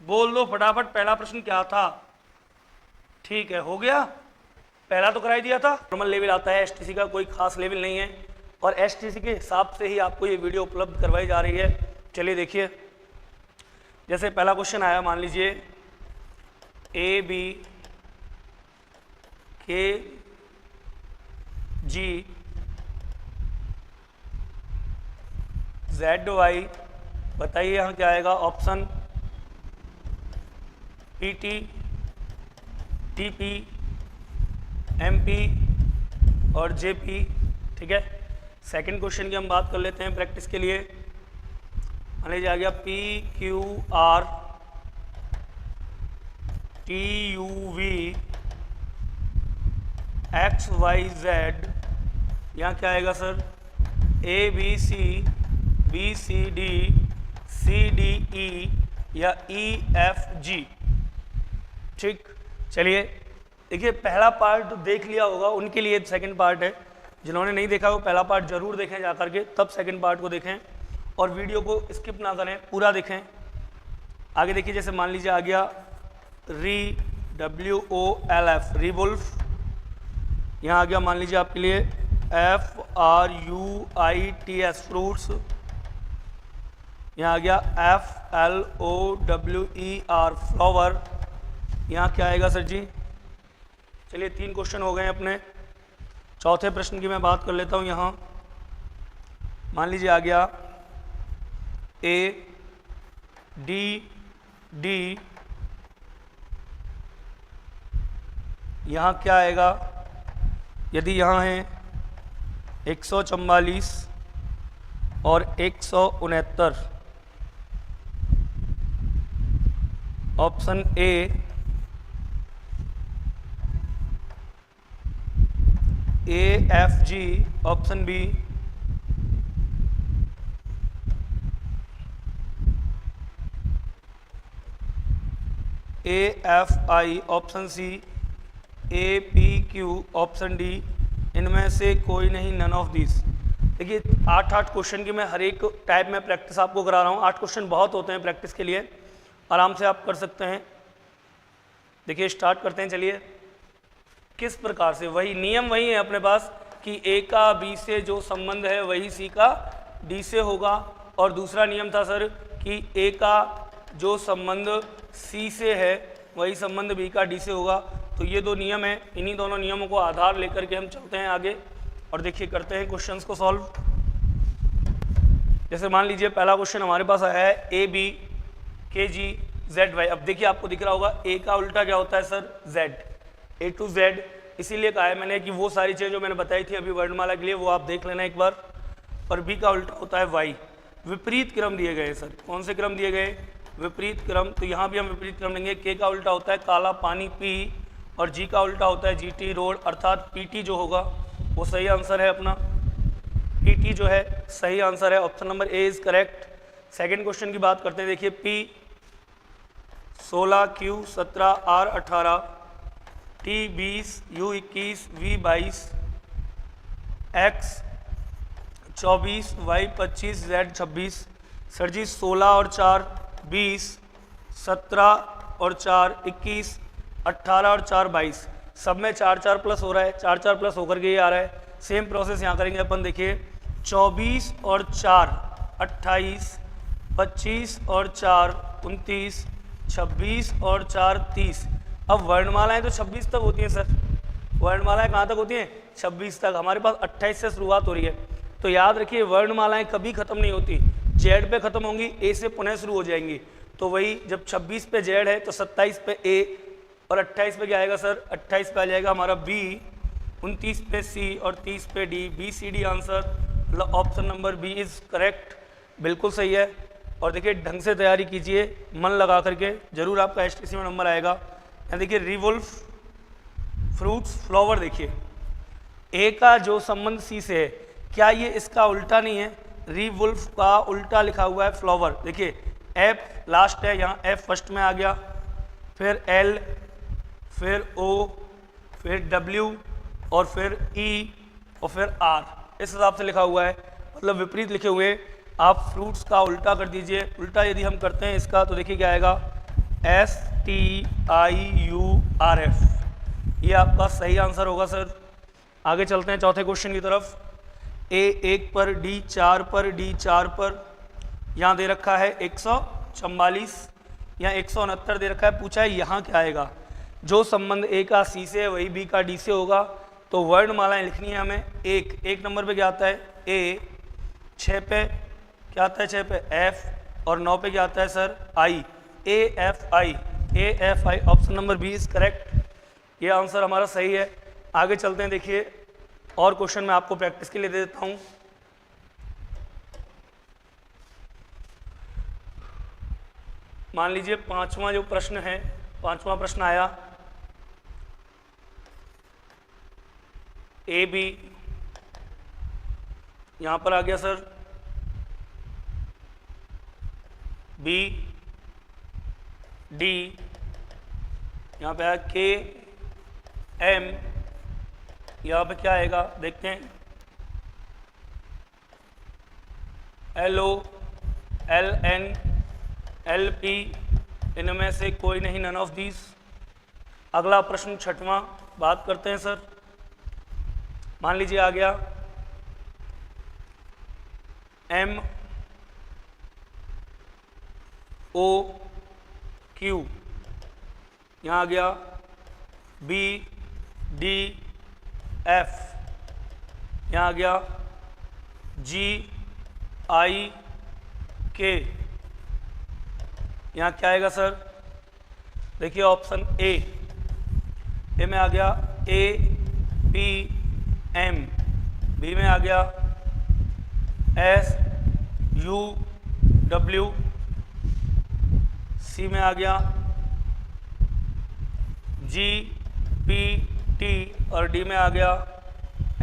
बोल दो फटाफट पहला प्रश्न क्या था। ठीक है, हो गया, पहला तो कराई दिया था। नॉर्मल लेवल आता है, एसटीसी का कोई खास लेवल नहीं है, और एसटीसी के हिसाब से ही आपको ये वीडियो उपलब्ध करवाई जा रही है। चलिए देखिए, जैसे पहला क्वेश्चन आया, मान लीजिए ए बी के जी जेड वाई, बताइए यहाँ क्या आएगा। ऑप्शन पीटी, टीपी, एमपी और जेपी। ठीक है, सेकंड क्वेश्चन की हम बात कर लेते हैं प्रैक्टिस के लिए। मान लीजिए आ गया P Q R T U V X Y Z, यहाँ क्या आएगा sir. A B C D E या ई एफ जी। ठीक, चलिए देखिए, पहला पार्ट देख लिया होगा, उनके लिए सेकंड पार्ट है। जिन्होंने नहीं देखा वो पहला पार्ट जरूर देखें जा करके, तब सेकंड पार्ट को देखें, और वीडियो को स्किप ना करें, पूरा देखें। आगे देखिए, जैसे मान लीजिए आ गया REWOLF, रिवोल्फ। यहाँ आ गया मान लीजिए आपके लिए FRUITS, फ्रूट्स। यहाँ आ गया FLOWER, फ्लावर। यहाँ क्या आएगा सर जी। चलिए 3 क्वेश्चन हो गए अपने। चौथे प्रश्न की मैं बात कर लेता हूँ। यहाँ मान लीजिए आ गया ADD, यहाँ क्या आएगा। यदि यहाँ है 144 और 169, option A AFG, option B AFI, option C APQ, option D इनमें से कोई नहीं, नन ऑफ दिस। देखिए 8 क्वेश्चन की मैं हर एक टाइप में प्रैक्टिस आपको करा रहा हूँ। 8 क्वेश्चन बहुत होते हैं प्रैक्टिस के लिए, आराम से आप कर सकते हैं। देखिए स्टार्ट करते हैं। चलिए, किस प्रकार से, वही नियम वही है अपने पास कि ए का बी से जो संबंध है वही सी का डी से होगा, और दूसरा नियम था सर कि ए का जो संबंध सी से है वही संबंध बी का डी से होगा। तो ये 2 नियम हैं, इन्हीं दोनों नियमों को आधार लेकर के हम चलते हैं आगे, और देखिए करते हैं क्वेश्चंस को सॉल्व। जैसे मान लीजिए पहला क्वेश्चन हमारे पास आया है ए बी के जी जेड वाई। अब देखिए आपको दिख रहा होगा ए का उल्टा क्या होता है sir, Z, A to Z. इसीलिए कहा है मैंने कि वो सारी चीज़ें जो मैंने बताई थी अभी वर्णमाला के लिए वो आप देख लेना एक बार। और बी का उल्टा होता है वाई। विपरीत क्रम दिए गए सर, कौन से क्रम दिए गए, विपरीत क्रम। तो यहाँ भी हम विपरीत क्रम लेंगे। के का उल्टा होता है काला पानी पी, और जी का उल्टा होता है जीटी रोड, अर्थात पीटी जो होगा वो सही आंसर है अपना। पीटी जो है सही आंसर है, option number A is correct. Second question की बात करते हैं। देखिए P 16, Q 17, R 18, T 20, U 21, V 22, X 24, Y 25, Z 26। Sir ji 16 और 4 20, 17 और 4 21, 18 और 4 22, सब में 4 प्लस हो रहा है, 4 प्लस होकर के ये आ रहा है। सेम प्रोसेस यहाँ करेंगे अपन। देखिए 24 और 4 28, 25 और 4 29, 26 और 4 30। अब वर्णमालाएं तो 26 तक होती हैं सर, वर्णमालाएं कहाँ तक होती हैं, 26 तक। हमारे पास 28 से शुरुआत हो रही है। तो याद रखिए वर्णमालाएं कभी खत्म नहीं होती, जेड पे खत्म होंगी, ए से पुनः शुरू हो जाएंगी। तो वही जब 26 पे जेड है तो 27 पे ए, और 28 पे क्या आएगा सर, 28 पे आ जाएगा हमारा बी, 29 पे सी और 30 पे D. B C D answer, option number B is correct, बिल्कुल सही है। और देखिए ढंग से तैयारी कीजिए, मन लगा करके, जरूर आपका एसटीसी में नंबर आएगा। यहाँ देखिए रिवोल्फ, फ्रूट्स, फ्लावर। देखिए ए का जो संबंध सी से है, क्या ये इसका उल्टा नहीं है, रीवुल्फ का उल्टा लिखा हुआ है फ्लावर। देखिए एफ लास्ट है, यहाँ एफ फर्स्ट में आ गया, फिर एल, फिर ओ, फिर डब्ल्यू और फिर ई और फिर आर, इस हिसाब से लिखा हुआ है, मतलब विपरीत लिखे हुए। आप फ्रूट्स का उल्टा कर दीजिए। उल्टा यदि हम करते हैं इसका तो देखिए क्या आएगा, STIURF, ये आपका सही आंसर होगा सर। आगे चलते हैं चौथे क्वेश्चन की तरफ। A1 पर, D4 पर, D4 पर, यहाँ दे रखा है 144, यहाँ 169 दे रखा है। पूछा है यहाँ क्या आएगा। जो संबंध A का C से है वही B का D से होगा, तो वर्णमालाएं लिखनी है हमें। एक नंबर पे क्या आता है A, 6 पे क्या आता है, 6 पे F और 9 पे क्या आता है sir I, AFI, AFI, option number B is correct. ये आंसर हमारा सही है। आगे चलते हैं, देखिए और क्वेश्चन मैं आपको प्रैक्टिस के लिए दे देता हूं। मान लीजिए पांचवा जो प्रश्न है, पांचवा प्रश्न आया ए बी, यहां पर आ गया सर बी डी, यहाँ पे आया के एम, यहाँ पे क्या आएगा देखते हैं, L O L N L P, इनमें से कोई नहीं, नन ऑफ दीज। अगला प्रश्न छठवां बात करते हैं सर। मान लीजिए आ गया एम ओ क्यू, यहाँ आ गया बी डी एफ, यहाँ आ गया जी आई के, यहाँ क्या आएगा सर, देखिए ऑप्शन ए में आ गया ए पी एम, बी में आ गया एस यू डब्ल्यू, सी में आ गया जी पी टी और डी में आ गया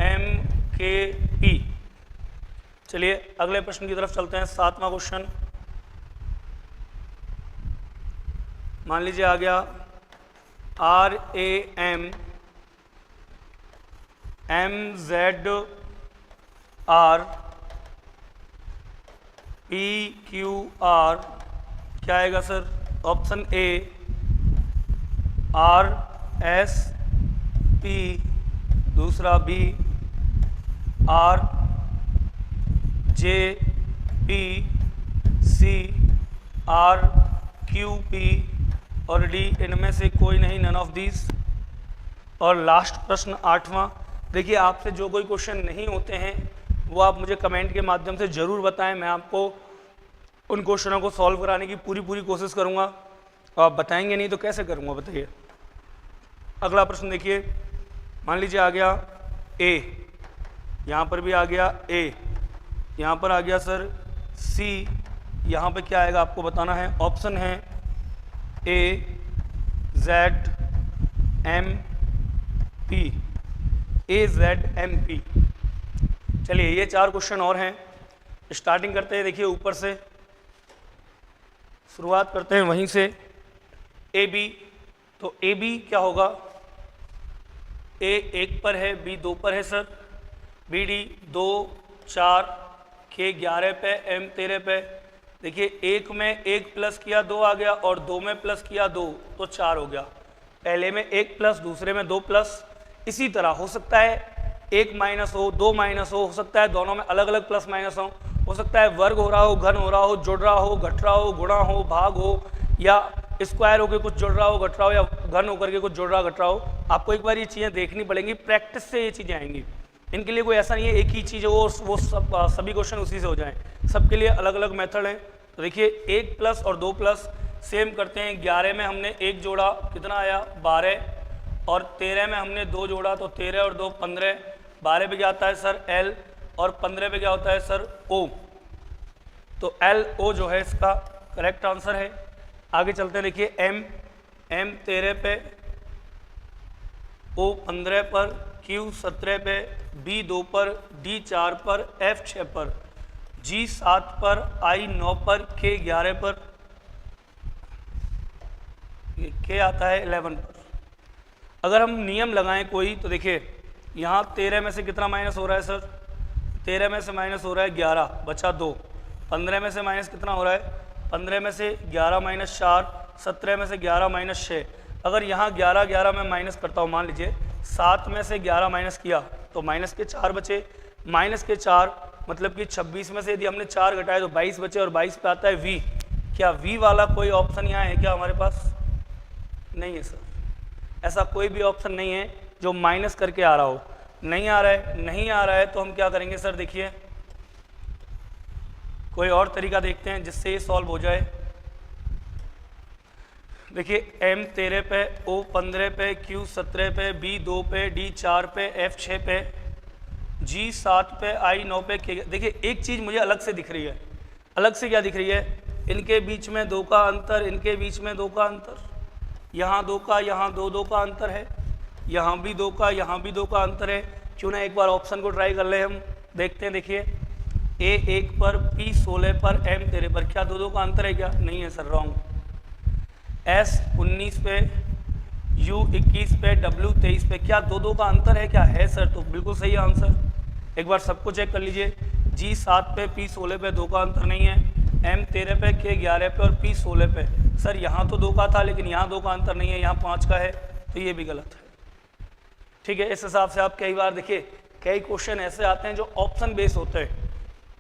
एम के पी। चलिए अगले प्रश्न की तरफ चलते हैं। सातवां क्वेश्चन, मान लीजिए आ गया R A M M Z R P Q R, क्या आएगा sir, option A R S P, दूसरा B R J P C R Q P और डी, इनमें से कोई नहीं, नन ऑफ दीज। और लास्ट प्रश्न आठवां, देखिए आपसे जो कोई क्वेश्चन नहीं होते हैं वो आप मुझे कमेंट के माध्यम से ज़रूर बताएं, मैं आपको उन क्वेश्चनों को सॉल्व कराने की पूरी कोशिश करूंगा। और आप बताएंगे नहीं तो कैसे करूंगा बताइए। अगला प्रश्न देखिए, मान लीजिए आ गया ए, यहाँ पर भी आ गया ए, यहाँ पर आ गया सर सी, यहाँ पे क्या आएगा आपको बताना है। ऑप्शन है ए जेड एम पी, ए जेड एम पी। चलिए ये 4 क्वेश्चन और हैं, स्टार्टिंग करते हैं। देखिए ऊपर से शुरुआत करते हैं वहीं से, ए बी। तो ए बी क्या होगा, ए 1 पर है, बी 2 पर है सर, बी डी 2 4, के 11 पे, एम 13 पे। देखिए 1 में 1 प्लस किया 2 आ गया और 2 में प्लस किया 2 तो 4 हो गया। पहले में 1 प्लस, दूसरे में 2 प्लस। इसी तरह हो सकता है 1 माइनस हो, 2 माइनस हो सकता है दोनों में अलग अलग प्लस माइनस हो सकता है वर्ग हो रहा हो, घन हो रहा हो, जुड़ रहा हो, घट रहा हो, गुणा हो, भाग हो, या स्क्वायर होकर कुछ जुड़ रहा हो, घट रहा हो, या घन होकर के कुछ जुड़ रहा घट रहा हो। आपको एक बार ये चीज़ें देखनी पड़ेंगी, प्रैक्टिस से ये चीज़ें आएंगी। इनके लिए कोई ऐसा नहीं है एक ही चीज़ हो वो सभी क्वेश्चन उसी से हो जाएं, सबके लिए अलग अलग मेथड हैं। तो देखिए 1 प्लस और 2 प्लस सेम करते हैं। 11 में हमने 1 जोड़ा, कितना आया 12, और 13 में हमने 2 जोड़ा तो 13 और 2 15। 12 पे क्या आता है सर एल, और 15 पे क्या होता है सर ओ। तो एल ओ जो है इसका करेक्ट आंसर है। आगे चलते हैं, देखिए एम 13 पे, ओ 15 पर, क्यू 17 पे, बी 2 पर, डी 4 पर, एफ 6 पर, G 7 पर, I 9 पर, K 11 पर, K आता है 11 पर। अगर हम नियम लगाएं कोई तो देखिए यहाँ 13 में से कितना माइनस हो रहा है सर? 13 में से माइनस हो रहा है 11, बचा 2। 15 में से माइनस कितना हो रहा है? 15 में से 11 माइनस 4, 17 में से 11 माइनस 6। अगर यहाँ 11 11 में माइनस करता हूँ, मान लीजिए 7 में से 11 माइनस किया तो माइनस के 4 बचे, माइनस के 4 मतलब कि 26 में से यदि हमने 4 घटाए तो 22 बचे, और 22 पे आता है V। क्या V वाला कोई ऑप्शन यहाँ है क्या हमारे पास? नहीं है सर, ऐसा कोई भी ऑप्शन नहीं है जो माइनस करके आ रहा हो। नहीं आ रहा है, नहीं आ रहा है तो हम क्या करेंगे सर? देखिए कोई और तरीका देखते हैं जिससे ये सॉल्व हो जाए। देखिए M 13 पे, O 15 पे, Q 17 पे, B 2 पे, D 4 पे, F 6 पे, G 7 पे, I 9 पे, K। देखिए एक चीज़ मुझे अलग से दिख रही है। अलग से क्या दिख रही है? इनके बीच में 2 का अंतर, इनके बीच में 2 का अंतर, यहाँ 2 का, यहाँ 2 का अंतर है, यहाँ भी 2 का, यहाँ भी 2 का अंतर है। क्यों ना एक बार ऑप्शन को ट्राई कर ले, हम देखते हैं। देखिए A 1 पर, P 16 पर, M 13 पर, क्या 2 का अंतर है क्या? नहीं है सर, रॉन्ग। S 19 पे, U 21 पे, W 23 पे, क्या 2 का अंतर है क्या? है सर, तो बिल्कुल सही आंसर। एक बार सबको चेक कर लीजिए। G 7 पे, P 16 पे 2 का अंतर नहीं है, M 13 पे, K 11 पे और P 16 पे। सर यहाँ तो 2 का था लेकिन यहाँ 2 का अंतर नहीं है, यहाँ 5 का है, तो ये भी गलत है। ठीक है, इस हिसाब से आप कई बार देखिए कई क्वेश्चन ऐसे आते हैं जो ऑप्शन बेस होते हैं,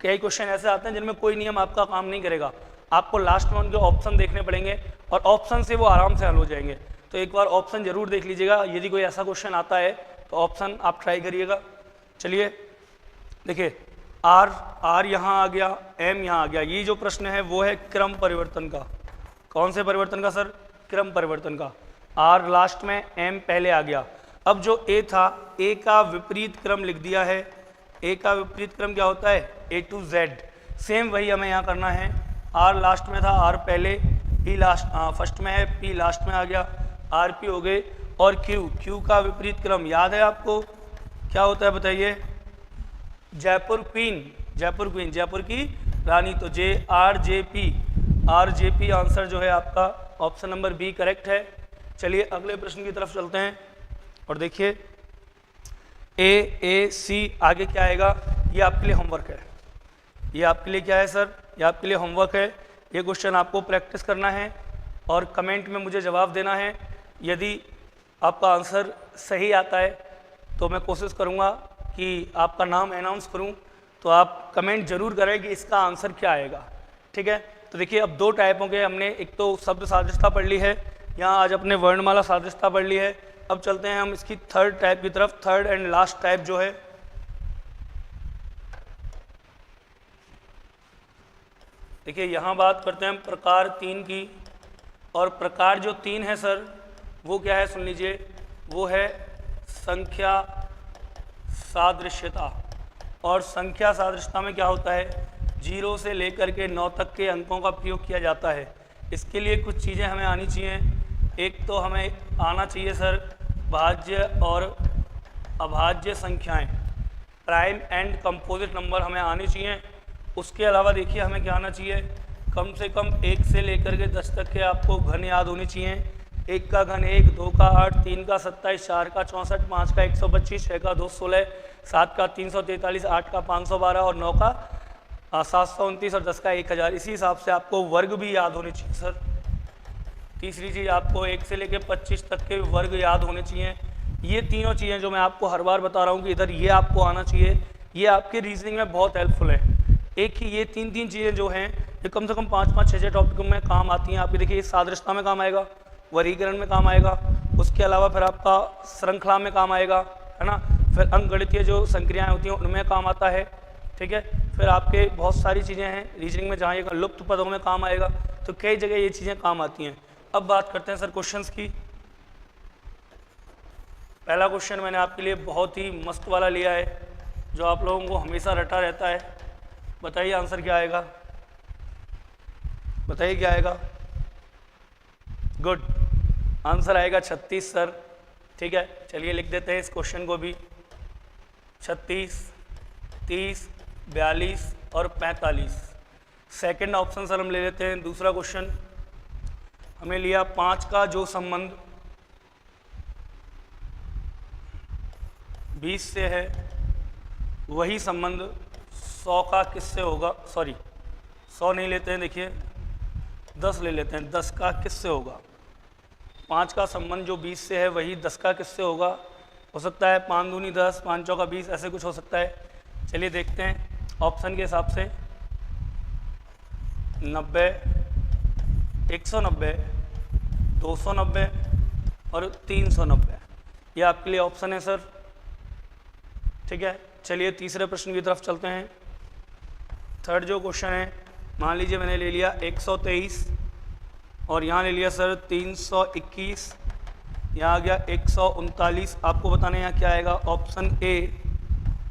कई क्वेश्चन ऐसे आते हैं जिनमें कोई नियम आपका काम नहीं करेगा, आपको लास्ट में उनके ऑप्शन देखने पड़ेंगे और ऑप्शन से वो आराम से हल हो जाएंगे। तो एक बार ऑप्शन जरूर देख लीजिएगा, यदि कोई ऐसा क्वेश्चन आता है तो ऑप्शन आप ट्राई करिएगा। चलिए देखिए R यहाँ आ गया, M यहाँ आ गया। ये जो प्रश्न है वो है क्रम परिवर्तन का। कौन से परिवर्तन का सर? क्रम परिवर्तन का। R लास्ट में, M पहले आ गया। अब जो A था, A का विपरीत क्रम लिख दिया है। A का विपरीत क्रम क्या होता है? A to Z। सेम वही हमें यहाँ करना है। R लास्ट में था, R पहले, P लास्ट फर्स्ट में है, P लास्ट में आ गया, RP हो गए। और Q का विपरीत क्रम याद है आपको क्या होता है बताइए? जयपुर क्वीन, जयपुर की रानी। तो RJP आंसर जो है आपका ऑप्शन नंबर बी करेक्ट है। चलिए अगले प्रश्न की तरफ चलते हैं और देखिए AAC आगे क्या आएगा? ये आपके लिए होमवर्क है। ये आपके लिए क्या है सर? ये आपके लिए होमवर्क है। ये क्वेश्चन आपको प्रैक्टिस करना है और कमेंट में मुझे जवाब देना है। यदि आपका आंसर सही आता है तो मैं कोशिश करूँगा कि आपका नाम अनाउंस करूं, तो आप कमेंट जरूर करें कि इसका आंसर क्या आएगा। ठीक है, तो देखिए अब 2 टाइपों के हमने, एक तो शब्द सादृश्यता पढ़ ली है, यहाँ आज अपने वर्णमाला सादृश्यता पढ़ ली है। अब चलते हैं हम इसकी थर्ड टाइप की तरफ। थर्ड एंड लास्ट टाइप जो है, देखिए यहाँ बात करते हैं हम प्रकार 3 की। और प्रकार जो 3 है सर वो क्या है? सुन लीजिए, वो है संख्या सादृश्यता। और संख्या सादृश्यता में क्या होता है? 0 से लेकर के 9 तक के अंकों का प्रयोग किया जाता है। इसके लिए कुछ चीज़ें हमें आनी चाहिए। एक तो हमें आना चाहिए सर भाज्य और अभाज्य संख्याएं, प्राइम एंड कंपोजिट नंबर हमें आने चाहिए। उसके अलावा देखिए हमें क्या आना चाहिए? कम से कम 1 से लेकर के 10 तक के आपको घन याद होने चाहिए। 1 का घन 1, 2 का 8, 3 का 27, 4 का 64, 5 का 125, 6 का 216, 7 का 343, 8 का 512 और 9 का 729 और 10 का 1000। इसी हिसाब से आपको वर्ग भी याद होने चाहिए सर। तीसरी चीज़, आपको 1 से लेकर 25 तक के वर्ग याद होने चाहिए। ये तीनों चीज़ें जो मैं आपको हर बार बता रहा हूँ कि इधर ये आपको आना चाहिए, ये आपके रीजनिंग में बहुत हेल्पफुल है। एक ही ये 3 चीज़ें जो हैं ये कम से कम 5-5, 6-6 टॉपिक में काम आती हैं आपकी। देखिए सादृश्यता में काम आएगा, वर्गीकरण में काम आएगा, उसके अलावा फिर आपका श्रृंखला में काम आएगा, है ना। फिर अंकगणितीय जो संक्रियाएं होती हैं उनमें काम आता है। ठीक है, फिर आपके बहुत सारी चीज़ें हैं रीजनिंग में जहाँ ये लुप्त पदों में काम आएगा। तो कई जगह ये चीज़ें काम आती हैं। अब बात करते हैं सर क्वेश्चंस की। पहला क्वेश्चन मैंने आपके लिए बहुत ही मस्त वाला लिया है जो आप लोगों को हमेशा रटा रहता है। बताइए आंसर क्या आएगा? बताइए क्या आएगा? गुड, आंसर आएगा 36 सर। ठीक है, चलिए लिख देते हैं इस क्वेश्चन को भी। 36, 30, 42 और 45। सेकंड ऑप्शन सर हम ले लेते हैं। दूसरा क्वेश्चन हमने लिया 5 का जो संबंध 20 से है वही संबंध 100 का किससे होगा। सॉरी 100 नहीं लेते हैं, देखिए 10 ले लेते हैं। 10 का किससे होगा। 5 का संबंध जो 20 से है वही 10 का किससे होगा। हो सकता है 5 दूनी 10, 5 चौका 20, ऐसे कुछ हो सकता है। चलिए देखते हैं ऑप्शन के हिसाब से। 90, 190, 290 और 390, ये आपके लिए ऑप्शन है सर। ठीक है, चलिए तीसरे प्रश्न की तरफ चलते हैं। थर्ड जो क्वेश्चन है, मान लीजिए मैंने ले लिया 123 और यहाँ ले लिया सर 321, यहाँ आ गया 139। आपको बताना यहाँ क्या आएगा। Option A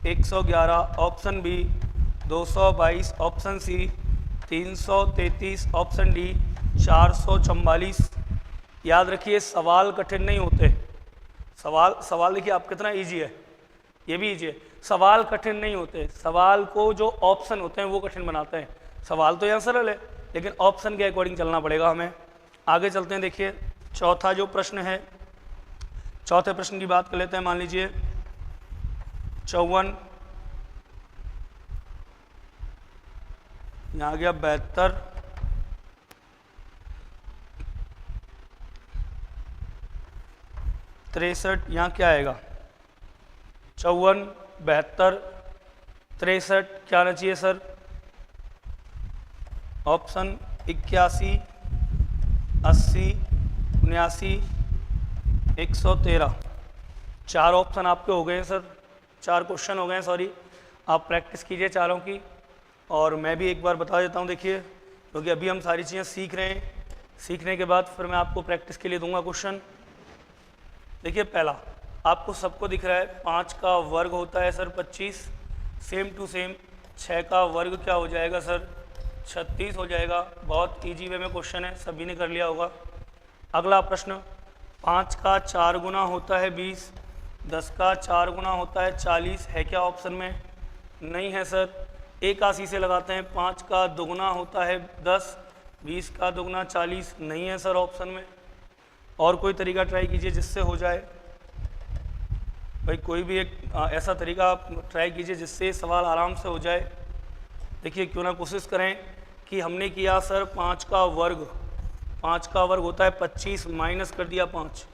111, option B 222, option C 333, option D 444। याद रखिए सवाल कठिन नहीं होते। सवाल देखिए आप कितना इजी है, ये भी इजी है। सवाल कठिन नहीं होते, सवाल को जो ऑप्शन होते हैं वो कठिन बनाते हैं। सवाल तो यहाँ सरल है लेकिन ऑप्शन के अकॉर्डिंग चलना पड़ेगा हमें। आगे चलते हैं। देखिए चौथा जो प्रश्न है, चौथे प्रश्न की बात कर लेते हैं। मान लीजिए 54, यहाँ आ गया 72, 63, यहाँ क्या आएगा। 54, 72, 63 क्या आना चाहिए सर। ऑप्शन 81, 80, 79, 113। 4 ऑप्शन आपके हो गए हैं सर, 4 क्वेश्चन हो गए हैं। सॉरी, आप प्रैक्टिस कीजिए चारों की। और मैं भी एक बार बता देता हूँ, देखिए क्योंकि अभी हम सारी चीज़ें सीख रहे हैं। सीखने के बाद फिर मैं आपको प्रैक्टिस के लिए दूंगा क्वेश्चन। देखिए पहला आपको सबको दिख रहा है 5 का वर्ग होता है सर 25। सेम टू सेम 6 का वर्ग क्या हो जाएगा सर 36 हो जाएगा। बहुत इजी वे में क्वेश्चन है, सभी ने कर लिया होगा। अगला प्रश्न 5 का 4 गुना होता है 20, 10 का 4 गुना होता है 40, है क्या ऑप्शन में। नहीं है सर। 81 से लगाते हैं। 5 का दोगुना होता है 10, 20 का दोगुना 40, नहीं है सर ऑप्शन में। और कोई तरीका ट्राई कीजिए जिससे हो जाए भाई, कोई भी एक ऐसा तरीका आप ट्राई कीजिए जिससे सवाल आराम से हो जाए। देखिए क्यों ना कोशिश करें कि हमने किया सर 5 का वर्ग, 5 का वर्ग होता है 25, माइनस कर दिया 5,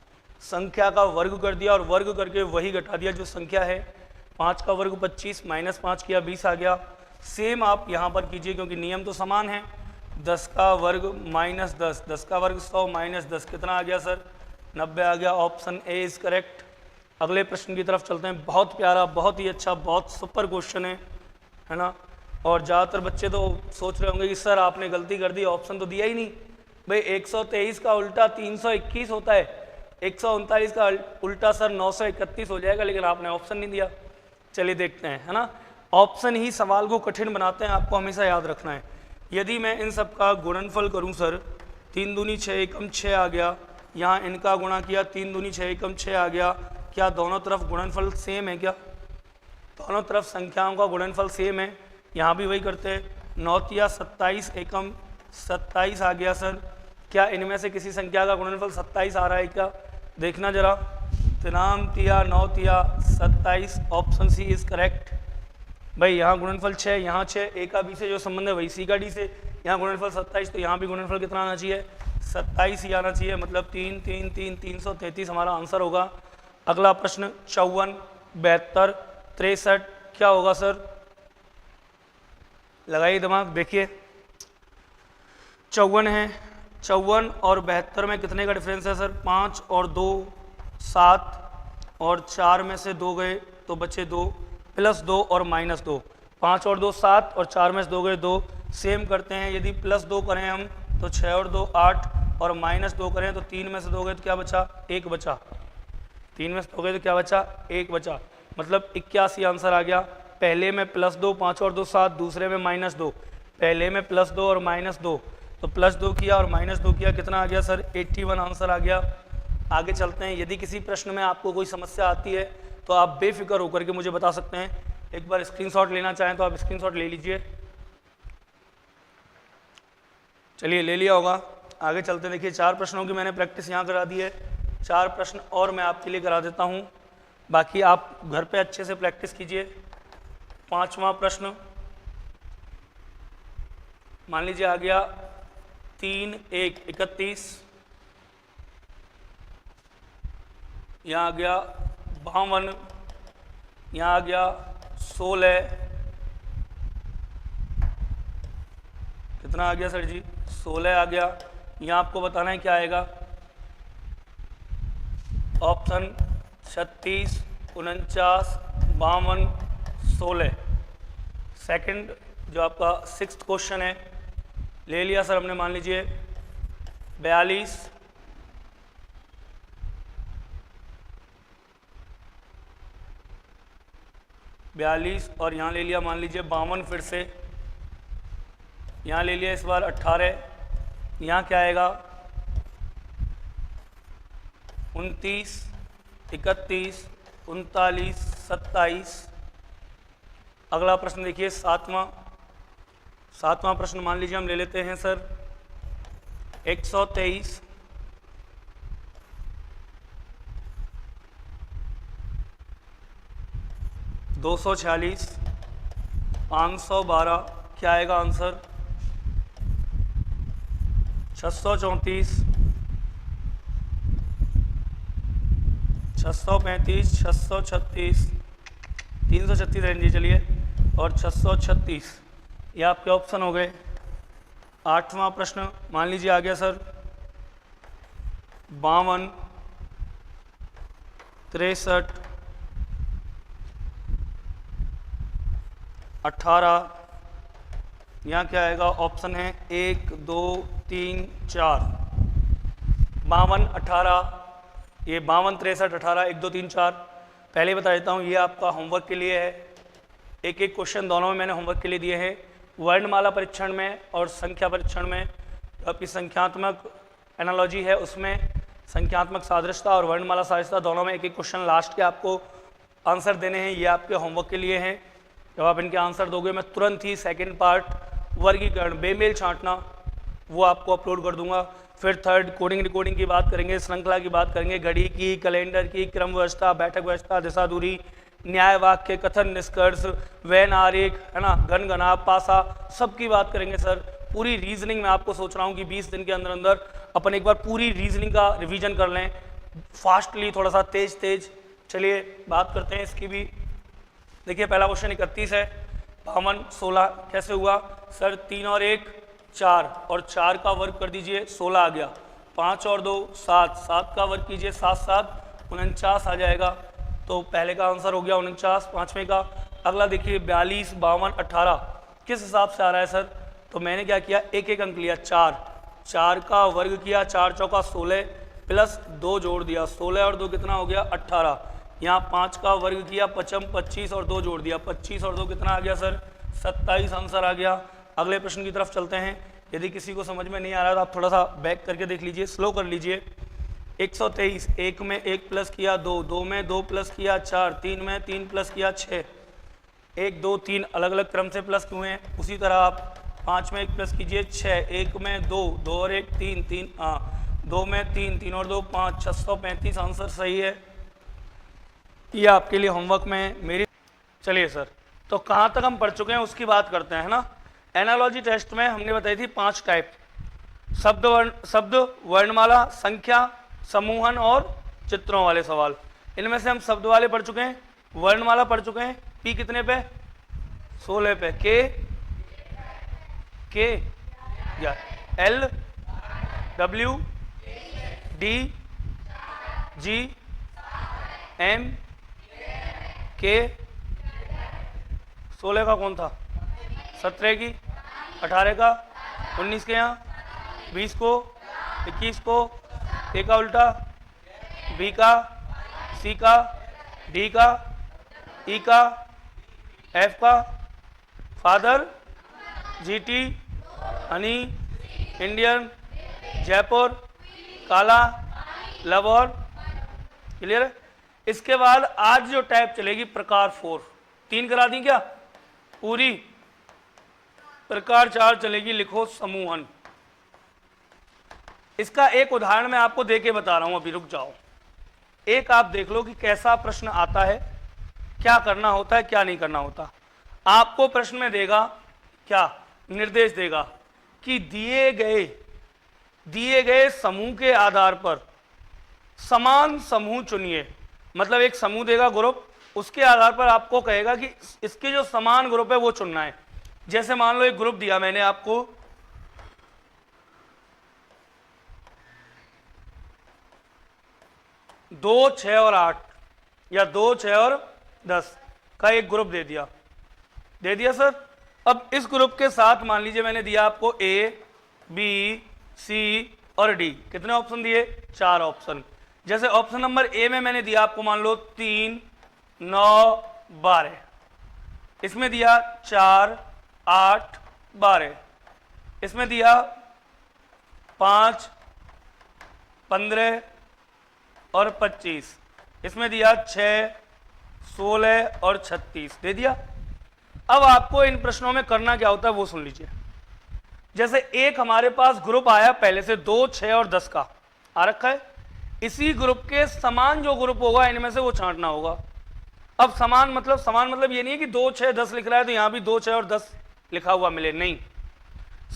संख्या का वर्ग कर दिया और वर्ग करके वही घटा दिया जो संख्या है। 5 का वर्ग 25, माइनस 5 किया 20 आ गया। सेम आप यहाँ पर कीजिए क्योंकि नियम तो समान है। 10 का वर्ग माइनस 10, 10 का वर्ग 100 माइनस 10 कितना आ गया सर 90 आ गया। Option A is correct. अगले प्रश्न की तरफ चलते हैं। बहुत प्यारा, बहुत ही अच्छा, बहुत सुपर क्वेश्चन है ना। और ज़्यादातर बच्चे तो सोच रहे होंगे कि सर आपने गलती कर दी, ऑप्शन तो दिया ही नहीं। भाई 123 का उल्टा 321 होता है, 139 का उल्टा सर 931 हो जाएगा, लेकिन आपने ऑप्शन नहीं दिया। चलिए देखते हैं, है ना। ऑप्शन ही सवाल को कठिन बनाते हैं, आपको हमेशा याद रखना है। यदि मैं इन सब का गुणनफल करूं सर, 3 दूनी 6 एकम 6 आ गया। यहाँ इनका गुणा किया, 3 दूनी 6 एकम 6 आ गया। क्या दोनों तरफ गुणनफल सेम है क्या। दोनों तरफ संख्याओं का गुणनफल सेम है। यहाँ भी वही करते हैं। 9 तिया 27 एकम 27 आ गया सर। क्या इनमें से किसी संख्या का गुणनफल 27 आ रहा है क्या, देखना जरा। 3 तिया 9 तिया 27, ऑप्शन सी इज़ करेक्ट। भाई यहाँ गुणनफल 6, यहाँ 6, ए का बी से जो संबंध है वही सी का डी से। यहाँ गुणनफल 27, तो यहाँ भी गुणनफल कितना आना चाहिए 27 ही आना चाहिए। मतलब 3 3 3 333 हमारा आंसर होगा। अगला प्रश्न 54, 72, 63 क्या होगा सर। लगाइए दिमाग, देखिए 54 है। 54 और 72 में कितने का डिफरेंस है सर 5 और 2 7 और 4 में से 2 गए तो बचे 2, प्लस 2 और माइनस 2। 5 और 2 7 और 4 में से 2 गए 2। सेम करते हैं, यदि प्लस 2 करें हम तो 6 और 2 8 और माइनस 2 करें तो 3 में से 2 गए तो क्या बचा 1 बचा। 3 में से 2 गए तो क्या बचा 1 बचा। मतलब 81 आंसर आ गया। पहले में प्लस 2 5 और 2 7, दूसरे में माइनस 2। पहले में प्लस 2 और माइनस 2, तो प्लस 2 किया और माइनस 2 किया, कितना आ गया सर 81 आंसर आ गया। आगे चलते हैं। यदि किसी प्रश्न में आपको कोई समस्या आती है तो आप बेफिक्र होकर के मुझे बता सकते हैं। एक बार स्क्रीनशॉट लेना चाहें तो आप स्क्रीनशॉट ले लीजिए। चलिए ले लिया होगा, आगे चलते। देखिए 4 प्रश्नों की मैंने प्रैक्टिस यहाँ करा दी है, 4 प्रश्न और मैं आपके लिए करा देता हूँ, बाकी आप घर पे अच्छे से प्रैक्टिस कीजिए। 5वां प्रश्न मान लीजिए आ गया 3 1 31, यहाँ आ गया 52, यहाँ आ गया 16, कितना आ गया सर जी? 16 आ गया। यहाँ आपको बताना है क्या आएगा, ऑप्शन 36 49 52 16। सेकंड जो आपका 6th क्वेश्चन है ले लिया सर हमने, मान लीजिए 42 42 और यहाँ ले लिया मान लीजिए 52, फिर से यहाँ ले लिया इस बार 18, यहाँ क्या आएगा 29 31 39 27। अगला प्रश्न देखिए 7वां प्रश्न मान लीजिए हम ले लेते हैं सर 123 246 512, क्या आएगा आंसर 634 635 636 336 रहने दीजिए चलिए, और 636, ये आपके ऑप्शन हो गए। 8वां प्रश्न मान लीजिए आ गया सर 52 63 18, यहाँ क्या आएगा, ऑप्शन है 1 2 3 4। 52 18, ये 52 63 18 1 2 3 4। पहले बता देता हूँ ये आपका होमवर्क के लिए है, एक एक क्वेश्चन दोनों में मैंने होमवर्क के लिए दिए हैं। वर्णमाला परीक्षण में और संख्या परीक्षण में आपकी संख्यात्मक एनालॉजी है, उसमें संख्यात्मक सादृश्यता और वर्णमाला सादृश्यता दोनों में एक एक क्वेश्चन लास्ट के आपको आंसर देने हैं, ये आपके होमवर्क के लिए हैं। जब आप इनके आंसर दोगे मैं तुरंत ही सेकंड पार्ट वर्गीकरण बेमेल छांटना वो आपको अपलोड कर दूंगा। फिर थर्ड कोडिंग रिकॉर्डिंग की बात करेंगे, श्रृंखला की बात करेंगे, घड़ी की, कैलेंडर की, क्रम व्यवस्था, बैठक व्यवस्था, दिशा दूरी, न्याय वाक्य, कथन निष्कर्ष, वैन आरेख, है ना, घन घना, पासा, सब की बात करेंगे सर। पूरी रीजनिंग में आपको सोच रहा हूँ कि 20 दिन के अंदर अंदर अपन एक बार पूरी रीजनिंग का रिवीजन कर लें, फास्टली, थोड़ा सा तेज। चलिए बात करते हैं इसकी भी। देखिए पहला क्वेश्चन 31 है, 52 16 कैसे हुआ सर? 3 और 1 4, और 4 का वर्ग कर दीजिए 16 आ गया, 5 और 2 7, 7 का वर्ग कीजिए 7 7 49 आ जाएगा। तो पहले का आंसर हो गया 49, 5वें का। अगला देखिए 42 52 18 किस हिसाब से आ रहा है सर? तो मैंने क्या किया, एक एक अंक लिया, 4 का वर्ग किया, 4 चौका 16 प्लस 2 जोड़ दिया, 16 और 2 कितना हो गया 18। यहाँ 5 का वर्ग किया, 25 और 2 जोड़ दिया, 25 और 2 कितना आ गया सर 27, आंसर आ गया। अगले प्रश्न की तरफ चलते हैं। यदि किसी को समझ में नहीं आ रहा तो आप थोड़ा सा बैक करके देख लीजिए, स्लो कर लीजिए। 123, 1 में 1 प्लस किया 2, 2 में 2 प्लस किया 4, 3 में 3 प्लस किया 6, 1 2 3 अलग अलग क्रम से प्लस हुए हैं। उसी तरह आप 5 में 1 प्लस कीजिए 6, 1 में 2, 2 और 1 3 3, 2 में 3, 3 और 2 5, 635 आंसर सही है। ये आपके लिए होमवर्क में मेरी। चलिए सर, तो कहाँ तक हम पढ़ चुके हैं उसकी बात करते हैं, है ना। एनालॉजी टेस्ट में हमने बताई थी 5 टाइप, शब्द, वर्णमाला, संख्या, समूहन और चित्रों वाले सवाल। इनमें से हम शब्द वाले पढ़ चुके हैं, वर्णमाला पढ़ चुके हैं, पी कितने पे 16 पे, के या L W D G M K. 16 का कौन था? 17 की, 18 का, 19 के, यहाँ 20 को, 21 को, ए का उल्टा, बी का, सी का, डी का, ई का, एफ का, father, GT, Honey, Indian, Jaipur, काला, लाहौर। क्लियर है? इसके बाद आज जो टाइप चलेगी प्रकार 4, 3 करा दी क्या? पूरी प्रकार 4 चलेगी, लिखो समूहन। इसका एक उदाहरण मैं आपको देके बता रहा हूं, अभी रुक जाओ। एक आप देख लो कि कैसा प्रश्न आता है, क्या करना होता है, क्या नहीं करना होता। आपको प्रश्न में देगा क्या, निर्देश देगा कि दिए गए समूह के आधार पर समान समूह चुनिए। मतलब एक समूह देगा ग्रुप, उसके आधार पर आपको कहेगा कि इसके जो समान ग्रुप है वो चुनना है। जैसे मान लो एक ग्रुप दिया मैंने आपको 2, 6 और 8 या 2, 6 और 10 का एक ग्रुप दे दिया सर। अब इस ग्रुप के साथ मान लीजिए मैंने दिया आपको ए, बी, सी और डी। कितने ऑप्शन दिए? 4 ऑप्शन। जैसे ऑप्शन नंबर ए में मैंने दिया आपको मान लो 3, 9, 12। इसमें दिया 4, 8, 12। इसमें दिया 5, 15 और 25। इसमें दिया 6, 16 और 36 दे दिया। अब आपको इन प्रश्नों में करना क्या होता है वो सुन लीजिए। जैसे एक हमारे पास ग्रुप आया पहले से 2, 6 और 10 का आ रखा है। इसी ग्रुप के समान जो ग्रुप होगा इनमें से वो छांटना होगा। अब समान मतलब ये नहीं है कि 2, 6, 10 लिख रहा है तो यहां भी 2, 6 और 10 लिखा हुआ मिले, नहीं।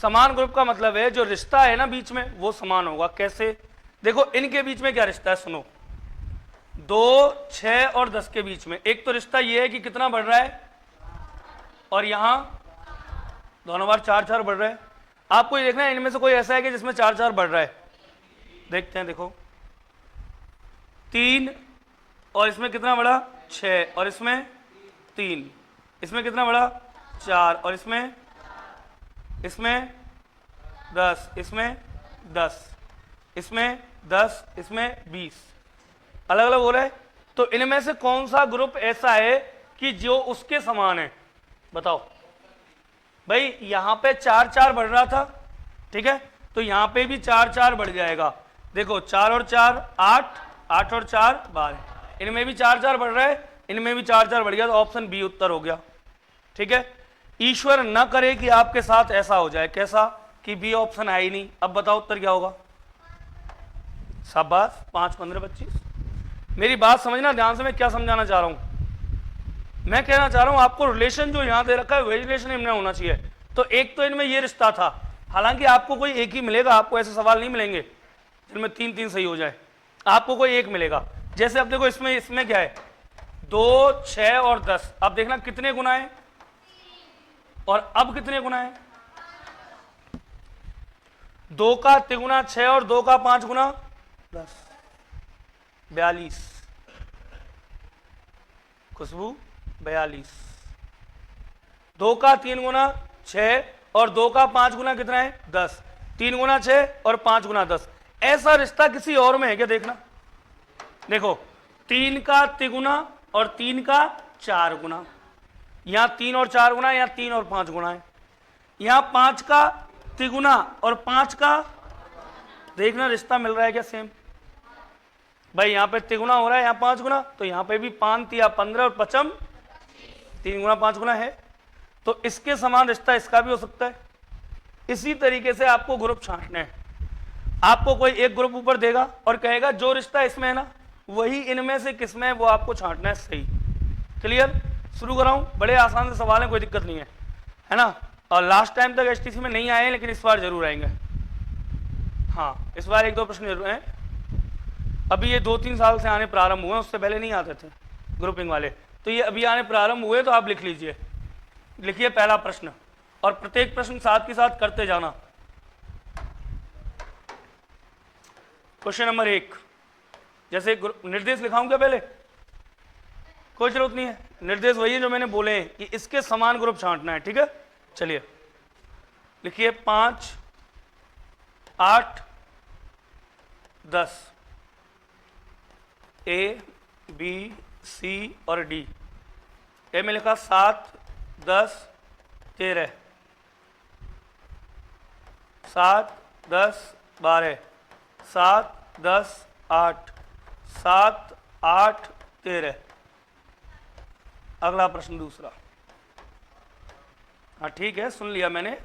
समान ग्रुप का मतलब है जो रिश्ता है ना बीच में वो समान होगा। कैसे? देखो इनके बीच में क्या रिश्ता है, सुनो। 2, 6 और 10 के बीच में एक तो रिश्ता ये है कि कितना बढ़ रहा है, और यहां दोनों बार 4, 4 बढ़ रहा है। आपको ये देखना है इनमें से कोई ऐसा है कि जिसमें 4, 4 बढ़ रहा है। देखते हैं, देखो 3 और इसमें कितना बढ़ा? 6 और इसमें 3। इसमें कितना बढ़ा? 4 और इसमें 10, इसमें 10, इसमें 10, इसमें 20। अलग अलग हो रहा है। तो इनमें से कौन सा ग्रुप ऐसा है कि जो उसके समान है? बताओ भाई। यहां पे 4, 4 बढ़ रहा था, ठीक है, तो यहां पे भी 4, 4 बढ़ जाएगा। देखो 4 और 4 8, 8 और 4 12। इनमें भी 4, 4 बढ़ रहा है, इनमें भी 4, 4 बढ़ गया, तो ऑप्शन बी उत्तर हो गया। ठीक है। ईश्वर न करे कि आपके साथ ऐसा हो जाए। कैसा? कि बी ऑप्शन है ही नहीं। अब बताओ उत्तर क्या होगा? शाबाश, 5, 15, 25। मेरी बात समझना ध्यान से, मैं क्या समझाना चाह रहा हूं। मैं कहना चाह रहा हूं आपको रिलेशन जो यहां दे रखा है वही रिलेशन इनमें होना चाहिए। तो एक तो इनमें ये रिश्ता था, हालांकि आपको कोई एक ही मिलेगा, आपको ऐसे सवाल नहीं मिलेंगे जिनमें 3, 3 सही हो जाए। आपको कोई एक मिलेगा। जैसे अब देखो इसमें क्या है? 2, 6 और 10। अब देखना कितने गुना है और अब कितने गुना है? 2 का तिगुना 6 और 2 का 5 गुना 10, 42। खुशबू 42। 2 का 3 गुना 6 और 2 का 5 गुना कितना है? 10। 3 गुना 6 और 5 गुना 10। ऐसा रिश्ता किसी और में है क्या? देखना, देखो 3 का तिगुना और 3 का 4 गुना। यहां 3 और 4 गुना, यहां 3 और 5 गुना है। यहां 5 का तिगुना और 5 का, देखना रिश्ता मिल रहा है क्या? सेम भाई। यहां पे तिगुना हो रहा है, यहां 5 गुना, तो यहां पे भी 5 तिया 15 और 5 3 गुना 5 गुना है। तो इसके समान रिश्ता इसका भी हो सकता है। इसी तरीके से आपको ग्रुप छांटने हैं। आपको कोई एक ग्रुप ऊपर देगा और कहेगा जो रिश्ता इसमें है ना वही इनमें से किसमें है वो आपको छांटना है। सही, क्लियर? शुरू कराऊं? बड़े आसान से सवाल है, कोई दिक्कत नहीं है ना। और लास्ट टाइम तक एचटीसी में नहीं आए हैं, लेकिन इस बार जरूर आएंगे। हाँ, इस बार 1-2 प्रश्न जरूर हैं। अभी ये 2-3 साल से आने प्रारंभ हुए, उससे पहले नहीं आते थे ग्रुपिंग वाले, तो ये अभी आने प्रारंभ हुए। तो आप लिख लीजिए, लिखिए पहला प्रश्न और प्रत्येक प्रश्न साथ के साथ करते जाना। क्वेश्चन नंबर 1, जैसे निर्देश लिखाऊं क्या? पहले कोई जरूरत नहीं है, निर्देश वही है जो मैंने बोले हैं कि इसके समान ग्रुप छांटना है। ठीक है, चलिए लिखिए 5, 8, 10 ए, बी, सी और डी। ए में लिखा 7, 10, 13, 7, 10, 12, 7, 10, 8, 7, 8, 13। अगला प्रश्न दूसरा। हाँ ठीक है, सुन लिया मैंने।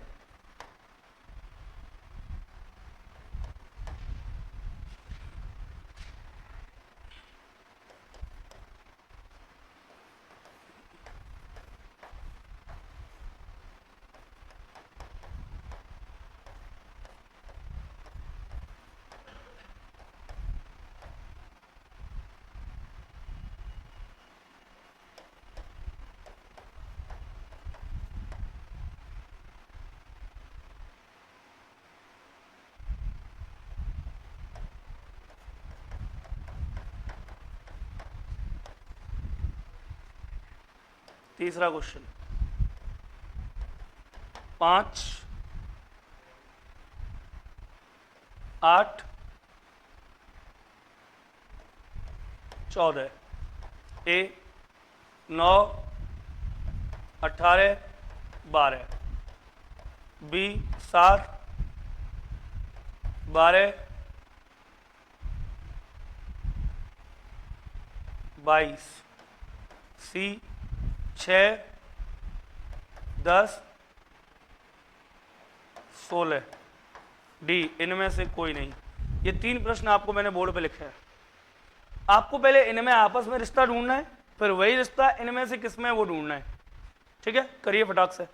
तीसरा क्वेश्चन, 5 8 14, ए 9 18 12, बी 7 12 22, सी 6 10 16, डी इनमें से कोई नहीं। ये 3 प्रश्न आपको मैंने बोर्ड पे लिखे हैं। आपको पहले इनमें आपस में रिश्ता ढूंढना है, फिर वही रिश्ता इनमें से किसमें है वो ढूंढना है। ठीक है, करिए फटाक से।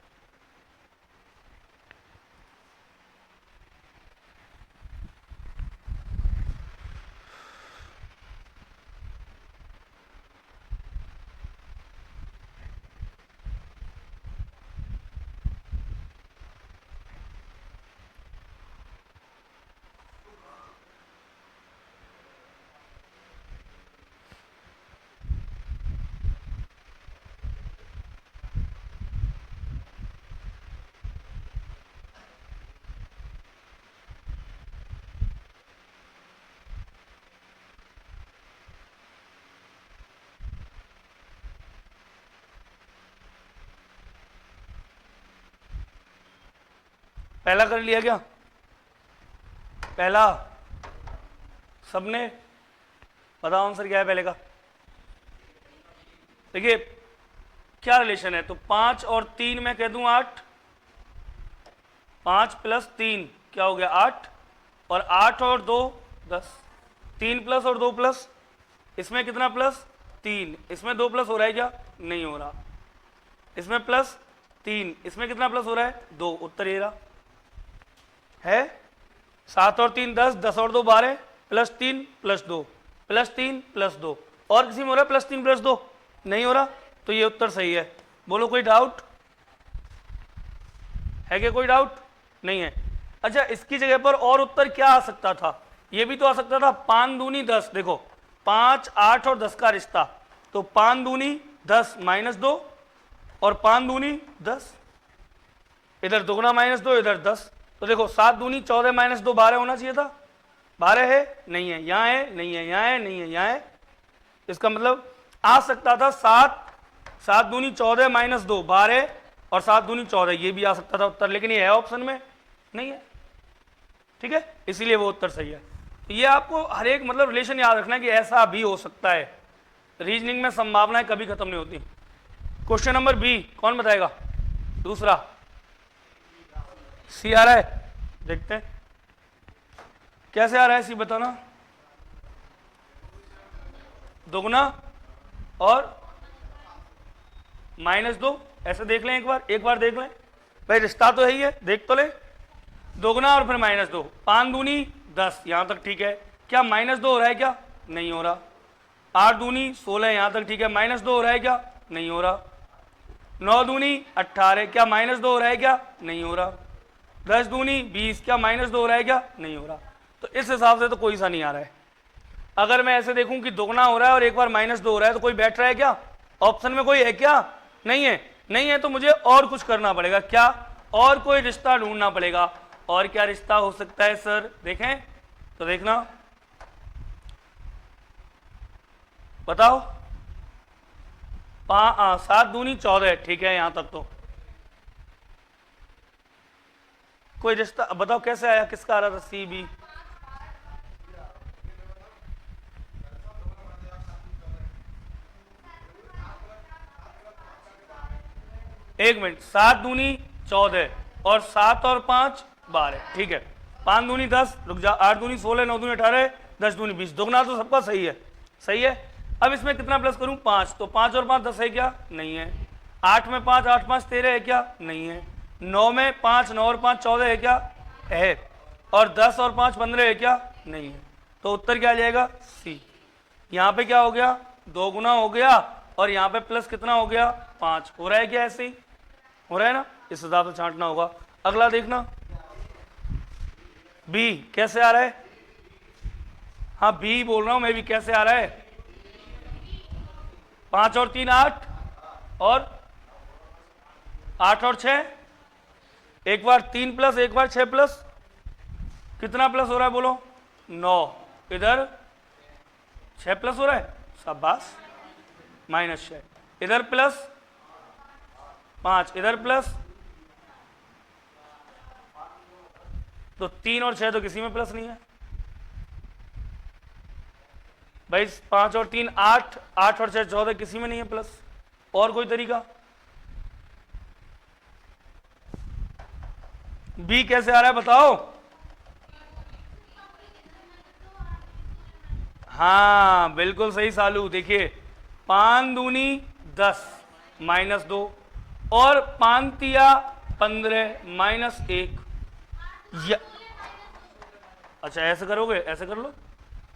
पहला कर लिया क्या? पहला सबने बताओ आंसर क्या है पहले का। देखिए क्या रिलेशन है, तो 5 और 3 में कह दूं 8, 5 + 3 क्या हो गया 8, और 8 और 2 10, 3 प्लस और 2 प्लस, इसमें कितना प्लस 3, इसमें 2 प्लस हो रहा है क्या? नहीं हो रहा। इसमें +3, इसमें कितना प्लस हो रहा है? 2। उत्तर ये रहा है। 7 और 3 10, 10 और 2 12, +3 + 2, +3 + 2, और किसी में हो रहा है +3 + 2? नहीं हो रहा, तो ये उत्तर सही है। बोलो कोई डाउट है क्या? कोई डाउट नहीं है। अच्छा, इसकी जगह पर और उत्तर क्या आ सकता था? ये भी तो आ सकता था 5 दूनी 10। देखो 5 8 और 10 का रिश्ता, तो 5 दूनी 10 -2 और 5 दूनी 10, इधर दुगना -2 इधर 10, तो देखो 7 दूनी 14 -2 12 होना चाहिए था। 12 है नहीं है, यहाँ है नहीं है, यहाँ है नहीं है, यहाँ है। इसका मतलब आ सकता था 7 दूनी 14 -2 12 और 7 दूनी 14, ये भी आ सकता था उत्तर, लेकिन ये है ऑप्शन में नहीं है। ठीक है, इसीलिए वो उत्तर सही है। तो ये आपको हर एक मतलब रिलेशन याद रखना है कि ऐसा भी हो सकता है। रीजनिंग में संभावनाएं कभी खत्म नहीं होती। क्वेश्चन नंबर बी कौन बताएगा? दूसरा सी आ रहा है, देखते हैं कैसे आ रहा है। सी बताना। दुगना और -2, ऐसे देख लें एक बार देख लें भाई, रिश्ता तो है ही है, देख तो ले। दुगना और फिर -2, 5 दूनी 10, यहां तक ठीक है। क्या -2 हो रहा है क्या? नहीं हो रहा। 8 दूनी 16, यहां तक ठीक है। -2 हो रहा है क्या? नहीं हो रहा। 9 दूनी 18, क्या -2 हो रहा है क्या? नहीं हो रहा। 10 दूनी 20, क्या -2 हो रहा है क्या? नहीं हो रहा। तो इस हिसाब से तो कोई सा नहीं आ रहा है। अगर मैं ऐसे देखूं कि दुगना हो रहा है और एक बार -2 हो रहा है, तो कोई बैठ रहा है क्या? ऑप्शन में कोई है क्या? नहीं है। नहीं है तो मुझे और कुछ करना पड़ेगा। क्या? और कोई रिश्ता ढूंढना पड़ेगा। और क्या रिश्ता हो सकता है सर? देखें तो देखना, बताओ। 7 दूनी 14, ठीक है, यहां तक तो कोई रिश्ता बताओ कैसे आया, किसका आ रहा था? C B. एक मिनट, 7 दूनी 14 और 7 और 5 12, ठीक है। 5 दूनी 10, रुक जा, 8 दूनी 16, 9 दूनी 18, 10 दूनी 20, दोगुना तो सबका सही है, सही है। अब इसमें कितना प्लस करूं, 5, तो 5 और 5 10 है क्या, नहीं है। 8 में 5, 8 5 13 है क्या, नहीं है। 9 में 5, 9 और 5 14 है क्या, है। और 10 और 5 15 है क्या, नहीं है। तो उत्तर क्या आ जाएगा, सी। यहां पे क्या हो गया, 2 गुना हो गया और यहां पे प्लस कितना हो गया, 5। हो रहा है क्या, ऐसे ही हो रहा है ना, इस हिसाब से छांटना होगा। अगला देखना, बी कैसे आ रहा है, हाँ बी बोल रहा हूं मैं भी, कैसे आ रहा है, 5 और 3 8 और 8 और 6, एक बार 3 प्लस एक बार 6 प्लस, कितना प्लस हो रहा है बोलो, 9, इधर 6 प्लस हो रहा है, शाबाश, -6, इधर प्लस 5, इधर प्लस, तो 3 और 6 तो किसी में प्लस नहीं है भाई। 5 और 3 8, 8 और 6 14, किसी में नहीं है प्लस। और कोई तरीका, बी कैसे आ रहा है बताओ, हाँ बिल्कुल सही सालू। देखिए 5 दूनी 10 -2 और 5 तिया 15 -1, अच्छा ऐसे करोगे, ऐसे कर लो,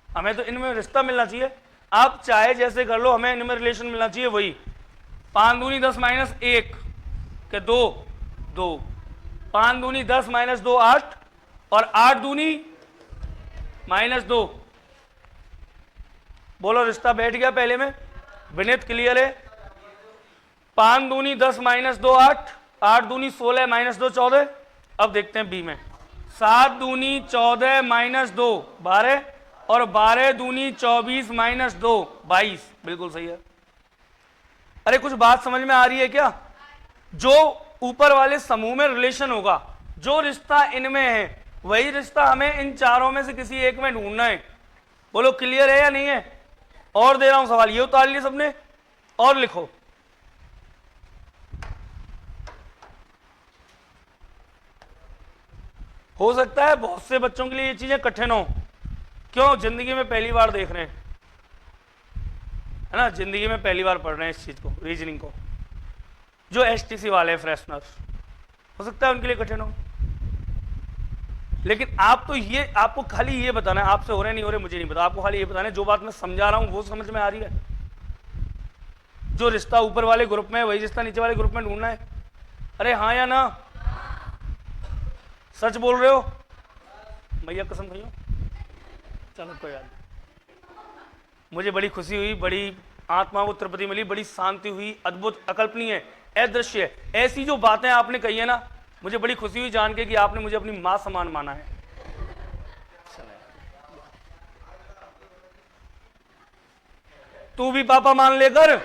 हमें तो इनमें रिश्ता मिलना चाहिए। आप चाहे जैसे कर लो, हमें इनमें रिलेशन मिलना चाहिए वही। 5 दूनी 10 -1 के 2 2, 5 दूनी 10 -2 8 और 8 दूनी -2, बोलो रिश्ता बैठ गया पहले में, विनीत क्लियर है। 5 दूनी 10 -2 8, 8 दूनी 16 -2 14। अब देखते हैं बी में, 7 दूनी 14 -2 12 और 12 दूनी 24 -2 22, बिल्कुल सही है। अरे कुछ बात समझ में आ रही है क्या, जो ऊपर वाले समूह में रिलेशन होगा, जो रिश्ता इनमें है वही रिश्ता हमें इन चारों में से किसी एक में ढूंढना है। बोलो क्लियर है या नहीं है। और दे रहा हूं सवाल, ये उतार लिए सबने और लिखो, हो सकता है बहुत से बच्चों के लिए ये चीजें कठिन हो, क्यों, जिंदगी में पहली बार देख रहे हैं, है ना, जिंदगी में पहली बार पढ़ रहे हैं इस चीज को, रीजनिंग को। जो एसटीसी वाले फ्रेशनर, हो सकता है उनके लिए कठिन हो, लेकिन आप तो ये, आपको खाली ये बताना है, आपसे हो रहे नहीं हो रहे मुझे नहीं पता, आपको खाली ये बताना है जो बात मैं समझा रहा हूं वो समझ में आ रही है। जो रिश्ता ऊपर वाले ग्रुप में है वही रिश्ता नीचे वाले ग्रुप में ढूंढना है। अरे हाँ या ना, सच बोल रहे हो भैया, कसम खाइयो, चलो कोई बात नहीं। मुझे बड़ी खुशी हुई, बड़ी आत्मा को तृप्ति मिली, बड़ी शांति हुई, अद्भुत, अकल्पनीय, अदृश्य, ऐसी जो बातें आपने कही है ना, मुझे बड़ी खुशी हुई जान के कि आपने मुझे अपनी मां समान माना है। तू भी पापा मान लेकर,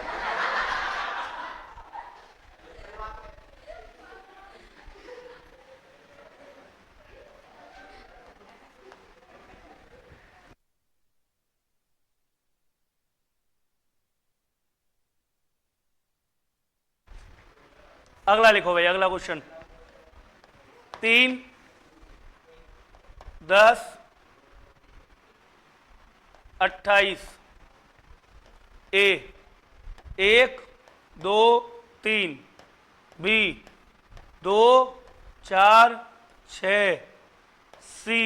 अगला लिखो भाई, अगला क्वेश्चन, 3 10 28, ए 1 2 3, बी 2 4 6, सी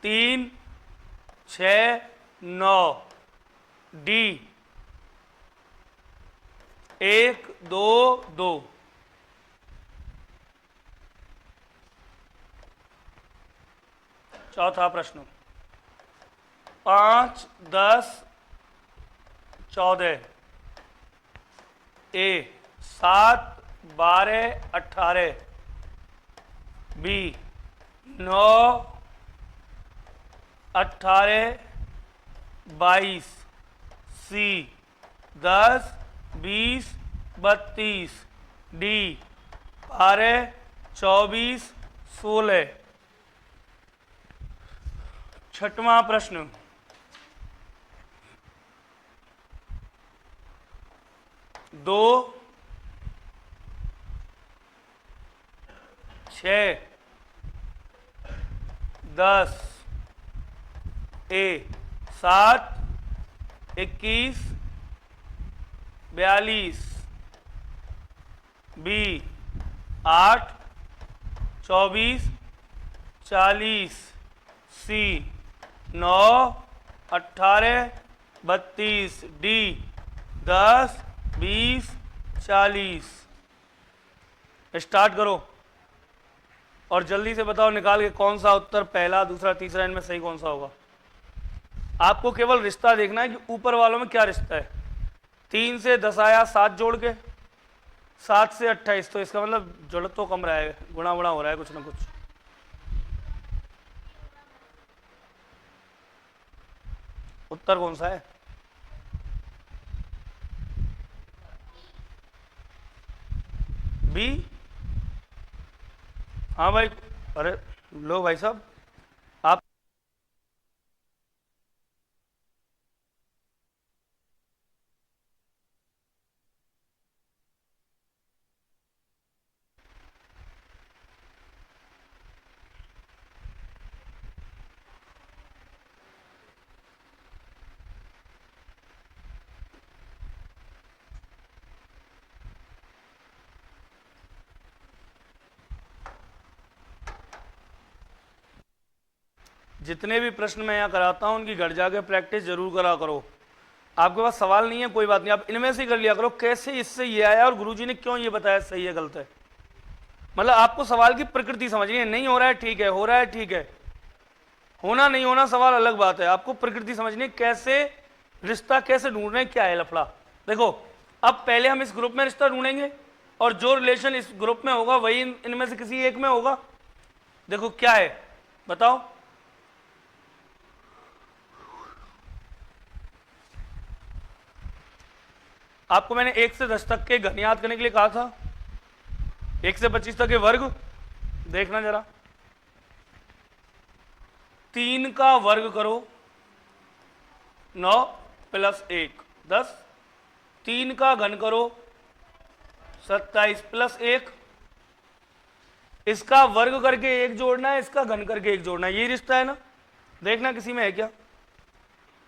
3 6 9, डी 1 2 2। चौथा प्रश्न, 5 10 14, ए 7 12 18, बी 9 18 22, सी 10 20 32, डी 12 24 16। छठवां प्रश्न, 2 6 10 ए 7 21 42 बी 8 24 40 सी 9 18 32 डी 10 20 40। स्टार्ट करो और जल्दी से बताओ निकाल के कौन सा उत्तर पहला दूसरा तीसरा इनमें सही कौन सा होगा। आपको केवल रिश्ता देखना है कि ऊपर वालों में क्या रिश्ता है। 3 से 10 आया 7 जोड़ के, 7 से 28, तो इसका मतलब जुड़ तो कम रहा है, गुणा गुणा हो रहा है कुछ ना कुछ। उत्तर कौन सा है? बी। हाँ भाई, अरे लो भाई साहब आप जितने भी प्रश्न मैं यहाँ कराता हूँ उनकी घर जाके प्रैक्टिस जरूर करा करो। आपके पास सवाल नहीं है कोई बात नहीं, आप इनमें से कर लिया करो कैसे इससे ये आया और गुरुजी ने क्यों ये बताया सही है गलत है। मतलब आपको सवाल की प्रकृति समझनी है, नहीं हो रहा है ठीक है, हो रहा है ठीक है, होना नहीं होना सवाल अलग बात है। आपको प्रकृति समझनी है, कैसे रिश्ता कैसे ढूंढ रहे हैं, क्या है लफड़ा। देखो अब पहले हम इस ग्रुप में रिश्ता ढूंढेंगे और जो रिलेशन इस ग्रुप में होगा वही इनमें से किसी एक में होगा। देखो क्या है बताओ। आपको मैंने 1 से 10 तक के घन याद करने के लिए कहा था, 1 से 25 तक के वर्ग देखना जरा। 3 का वर्ग करो 9 + 1 10, 3 का घन करो 27 + 1, इसका वर्ग करके 1 जोड़ना है, इसका घन करके 1 जोड़ना है, ये रिश्ता है ना। देखना किसी में है क्या।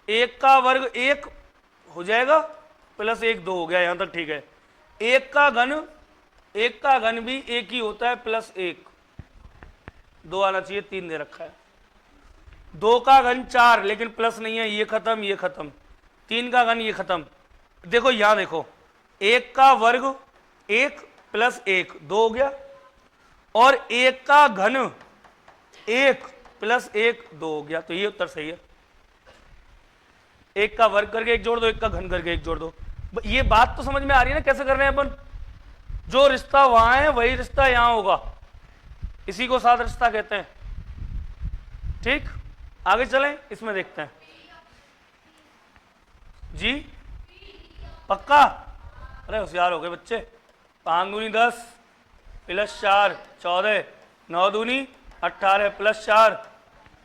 1 का वर्ग 1 हो जाएगा + 1 2 हो गया, यहां तक ठीक है। 1 का घन भी 1 ही होता है + 1 2 आना चाहिए, 3 दे रखा है। 2 का घन 4 लेकिन प्लस नहीं है, ये खत्म ये खत्म। 3 का घन ये खत्म। देखो यहां देखो 1 का वर्ग 1 + 1 2 हो गया और 1 का घन 1 + 1 2 हो गया, तो ये उत्तर सही है। 1 का वर्ग करके 1 जोड़ दो, 1 का घन करके 1 जोड़ दो। ये बात तो समझ में आ रही है ना कैसे कर रहे हैं अपन। जो रिश्ता वहां है वही रिश्ता यहां होगा, इसी को साथ रिश्ता कहते हैं। ठीक, आगे चलें, इसमें देखते हैं जी। पक्का? अरे होशियार हो गए बच्चे। 5 दूनी 10 + 4 14, 9 दूनी 18 + 4,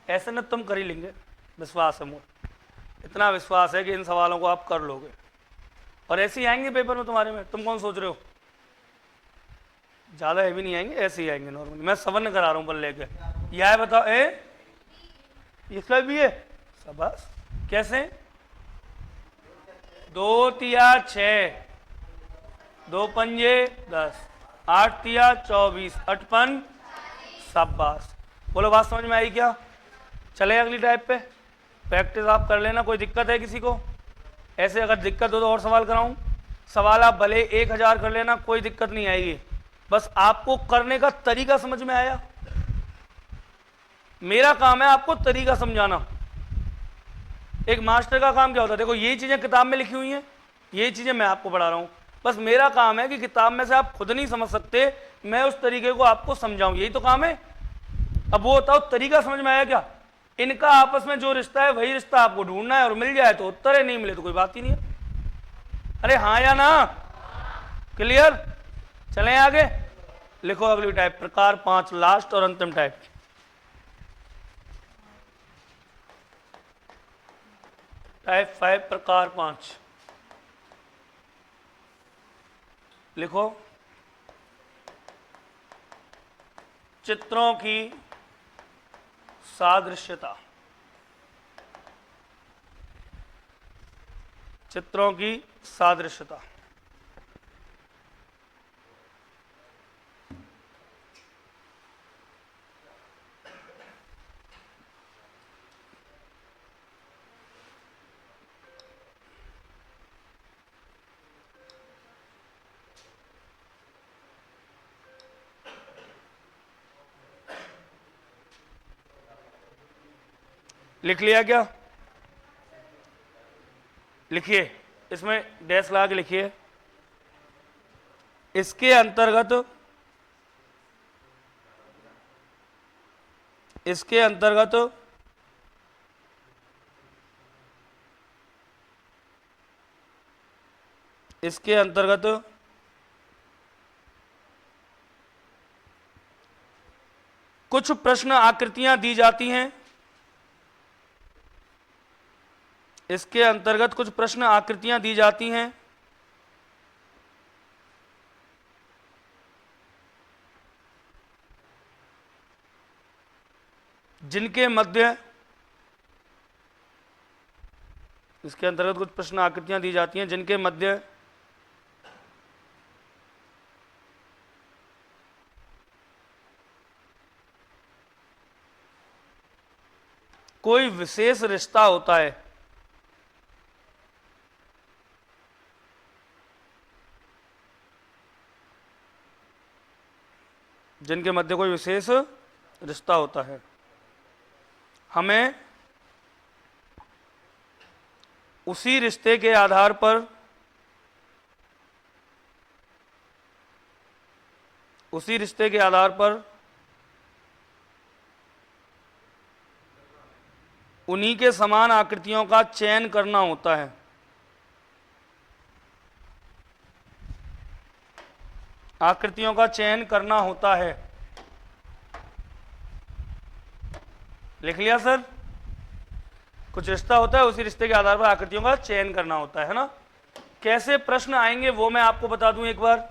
ऐसे न तुम कर ही लेंगे, विश्वास है मुझे, इतना विश्वास है कि इन सवालों को आप कर लोगे और ऐसे ही आएंगे पेपर में तुम्हारे में। तुम कौन सोच रहे हो ज़्यादा हैवी नहीं आएंगे, ऐसे ही आएंगे नॉर्मली। मैं सवन करा रहा हूँ पर लेके। यह है बताओ इसका भी है शाबाश। कैसे? 2 तिया 6, 2 पंजे 10, 8 तिया 24, 8 पन शाबाश। बोलो बात समझ में आई क्या? चले अगली टाइप पे। प्रैक्टिस आप कर लेना। कोई दिक्कत है किसी को? ऐसे अगर दिक्कत हो तो और सवाल कराऊं। सवाल आप भले 1000 कर लेना, कोई दिक्कत नहीं आएगी, बस आपको करने का तरीका समझ में आया। मेरा काम है आपको तरीका समझाना। एक मास्टर का काम क्या होता है? देखो ये चीजें किताब में लिखी हुई हैं, ये चीजें मैं आपको पढ़ा रहा हूं, बस मेरा काम है कि किताब में से आप खुद नहीं समझ सकते, मैं उस तरीके को आपको समझाऊं, यही तो काम है। अब वो बताओ तरीका समझ में आया क्या? इनका आपस में जो रिश्ता है वही रिश्ता आपको ढूंढना है, और मिल जाए तो उत्तर है, नहीं मिले तो कोई बात ही नहीं है। अरे हाँ या ना? क्लियर? चलें आगे। लिखो अगली टाइप, प्रकार 5, लास्ट और अंतिम टाइप। टाइप 5 प्रकार 5 लिखो। चित्रों की सादृश्यता, चित्रों की सादृश्यता। लिख लिया क्या? लिखिए, इसमें डैश लगा के लिखिए। इसके अंतर्गत, इसके अंतर्गत इसके अंतर्गत कुछ प्रश्न आकृतियां दी जाती हैं। इसके अंतर्गत कुछ प्रश्न आकृतियां दी जाती हैं जिनके मध्य, इसके अंतर्गत कुछ प्रश्न आकृतियां दी जाती हैं जिनके मध्य कोई विशेष रिश्ता होता है। जिनके मध्य कोई विशेष रिश्ता होता है। हमें उसी रिश्ते के आधार पर, उसी रिश्ते के आधार पर उन्हीं के समान आकृतियों का चयन करना होता है। आकृतियों का चयन करना होता है। लिख लिया सर? कुछ रिश्ता होता है, उसी रिश्ते के आधार पर आकृतियों का चयन करना होता है ना। कैसे प्रश्न आएंगे वो मैं आपको बता दूं एक बार,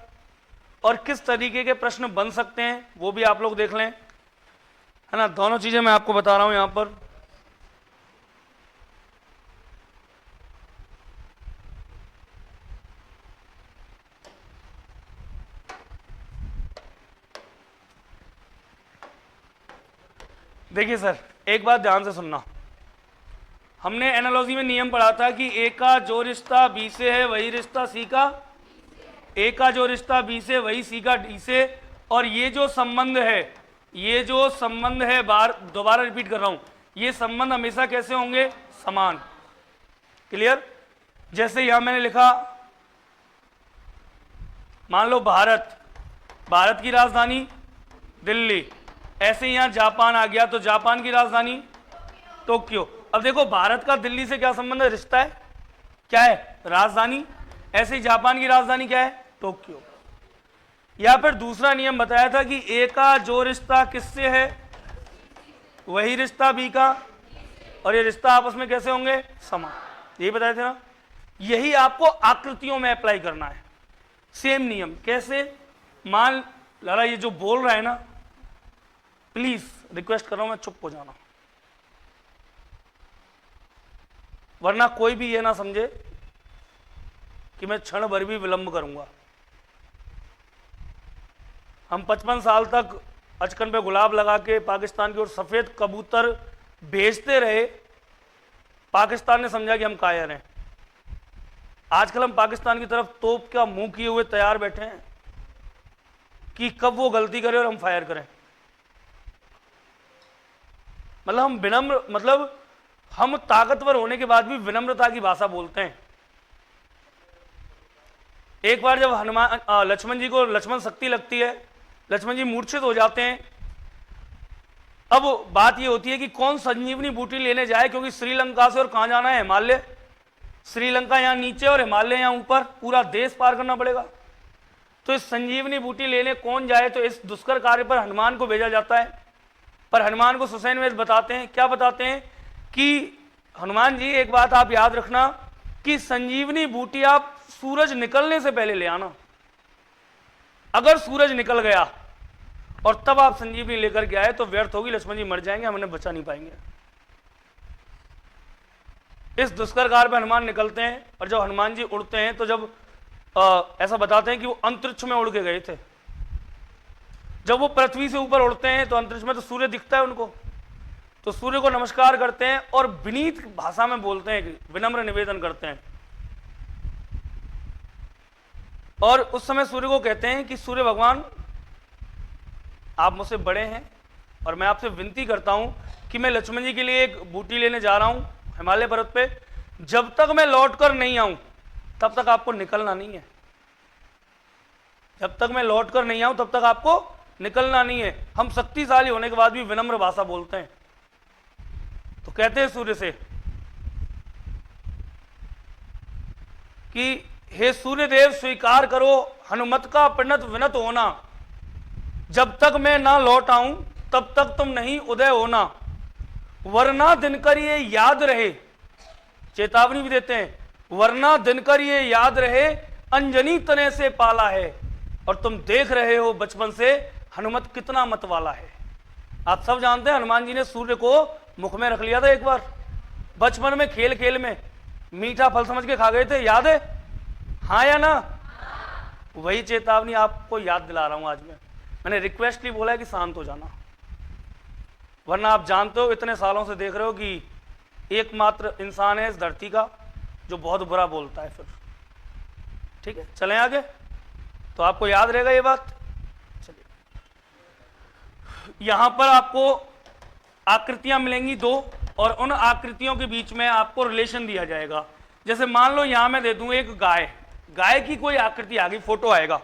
और किस तरीके के प्रश्न बन सकते हैं वो भी आप लोग देख लें, है ना। दोनों चीजें मैं आपको बता रहा हूं यहां पर। देखिए सर, एक बात ध्यान से सुनना। हमने एनालॉजी में नियम पढ़ा था कि ए का जो रिश्ता बी से है वही रिश्ता सी का, ए का जो रिश्ता बी से वही सी का डी से, और ये जो संबंध है, ये जो संबंध है, दोबारा रिपीट कर रहा हूं, ये संबंध हमेशा कैसे होंगे? समान। क्लियर? जैसे यहां मैंने लिखा, मान लो भारत, भारत की राजधानी दिल्ली, ऐसे यहां जापान आ गया तो जापान की राजधानी टोक्यो। अब देखो भारत का दिल्ली से क्या संबंध है? रिश्ता है, क्या है? राजधानी। ऐसे ही जापान की राजधानी क्या है? टोक्यो। या फिर दूसरा नियम बताया था कि ए का जो रिश्ता किससे है वही रिश्ता बी का, और ये रिश्ता आपस में कैसे होंगे? समान। यही बताया था ना। यही आपको आकृतियों में अप्लाई करना है, सेम नियम। कैसे? मान लाला ये जो बोल रहा है ना, प्लीज रिक्वेस्ट कर रहा हूं मैं, चुप हो जाना, वरना कोई भी ये ना समझे कि मैं क्षण भर भी विलंब करूंगा। हम 55 साल तक अचकन पे गुलाब लगा के पाकिस्तान की ओर सफेद कबूतर भेजते रहे, पाकिस्तान ने समझा कि हम कायर हैं। आजकल हम पाकिस्तान की तरफ तोप का मुंह किए हुए तैयार बैठे हैं कि कब वो गलती करे और हम फायर करें। मतलब हम विनम्र, मतलब हम ताकतवर होने के बाद भी विनम्रता की भाषा बोलते हैं। एक बार जब लक्ष्मण जी को लक्ष्मण शक्ति लगती है, लक्ष्मण जी मूर्छित हो जाते हैं। अब बात ये होती है कि कौन संजीवनी बूटी लेने जाए, क्योंकि श्रीलंका से और कहां जाना है? हिमालय। श्रीलंका यहां नीचे और हिमालय यहां ऊपर, पूरा देश पार करना पड़ेगा। तो इस संजीवनी बूटी लेने कौन जाए? तो इस दुष्कर कार्य पर हनुमान को भेजा जाता है। पर हनुमान को सुसैन वेद बताते हैं, क्या बताते हैं कि हनुमान जी एक बात आप याद रखना कि संजीवनी बूटी आप सूरज निकलने से पहले ले आना। अगर सूरज निकल गया और तब आप संजीवनी लेकर के आए तो व्यर्थ होगी, लक्ष्मण जी मर जाएंगे, हम उन्हें बचा नहीं पाएंगे। इस दुष्कर काल पे हनुमान निकलते हैं, और जब हनुमान जी उड़ते हैं तो जब ऐसा बताते हैं कि वो अंतरिक्ष में उड़ के गए थे। जब वो पृथ्वी से ऊपर उड़ते हैं तो अंतरिक्ष में तो सूर्य दिखता है उनको, तो सूर्य को नमस्कार करते हैं और विनीत भाषा में बोलते हैं, विनम्र निवेदन करते हैं। और उस समय सूर्य को कहते हैं कि सूर्य भगवान, आप मुझसे बड़े हैं और मैं आपसे विनती करता हूं कि मैं लक्ष्मण जी के लिए एक बूटी लेने जा रहा हूं हिमालय पर्वत पे, जब तक मैं लौट कर नहीं आऊं तब तक आपको निकलना नहीं है। जब तक मैं लौट कर नहीं आऊं तब तक आपको निकलना नहीं है। हम शक्तिशाली होने के बाद भी विनम्र भाषा बोलते हैं। तो कहते हैं सूर्य से कि हे सूर्यदेव स्वीकार करो हनुमत का प्रणत विनत होना, जब तक मैं ना लौट आऊं तब तक तुम नहीं उदय होना, वरना दिनकर ये याद रहे, चेतावनी भी देते हैं, वरना दिनकर ये याद रहे अंजनी तने से पाला है, और तुम देख रहे हो बचपन से हनुमत कितना मत वाला है। आप सब जानते हैं हनुमान जी ने सूर्य को मुख में रख लिया था एक बार, बचपन में खेल खेल में मीठा फल समझ के खा गए थे, याद है? हाँ या ना? वही चेतावनी आपको याद दिला रहा हूं आज मैंने रिक्वेस्टली बोला है कि शांत हो जाना, वरना आप जानते हो इतने सालों से देख रहे हो कि एकमात्र इंसान है इस धरती का जो बहुत बुरा बोलता है। फिर ठीक है, चलें आगे, तो आपको याद रहेगा ये बात। चलिए, यहां पर आपको आकृतियां मिलेंगी दो, और उन आकृतियों के बीच में आपको रिलेशन दिया जाएगा। जैसे मान लो यहां मैं दे दूं एक गाय, गाय की कोई आकृति आ गई, फोटो आएगा,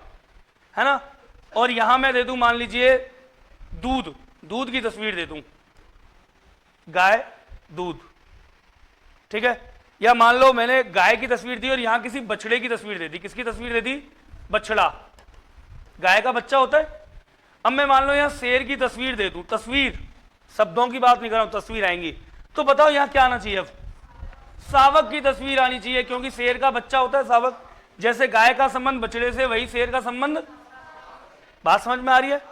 है ना, और यहां मैं दे दूं मान लीजिए दूध, दूध की तस्वीर दे दूं, गाय दूध, ठीक है। या मान लो मैंने गाय की तस्वीर दी और यहां किसी बछड़े की तस्वीर दे दी, किसकी तस्वीर दे दी? बछड़ा, गाय का बच्चा होता है। अब मैं मान लो यहां शेर की तस्वीर दे दूं, तस्वीर, शब्दों की बात नहीं कर रहा हूं, तस्वीर आएंगी, तो बताओ यहां क्या आना चाहिए? अब शावक की तस्वीर आनी चाहिए, क्योंकि शेर का बच्चा होता है शावक। जैसे गाय का संबंध बछड़े से, वही शेर का संबंध। बात समझ में आ रही है?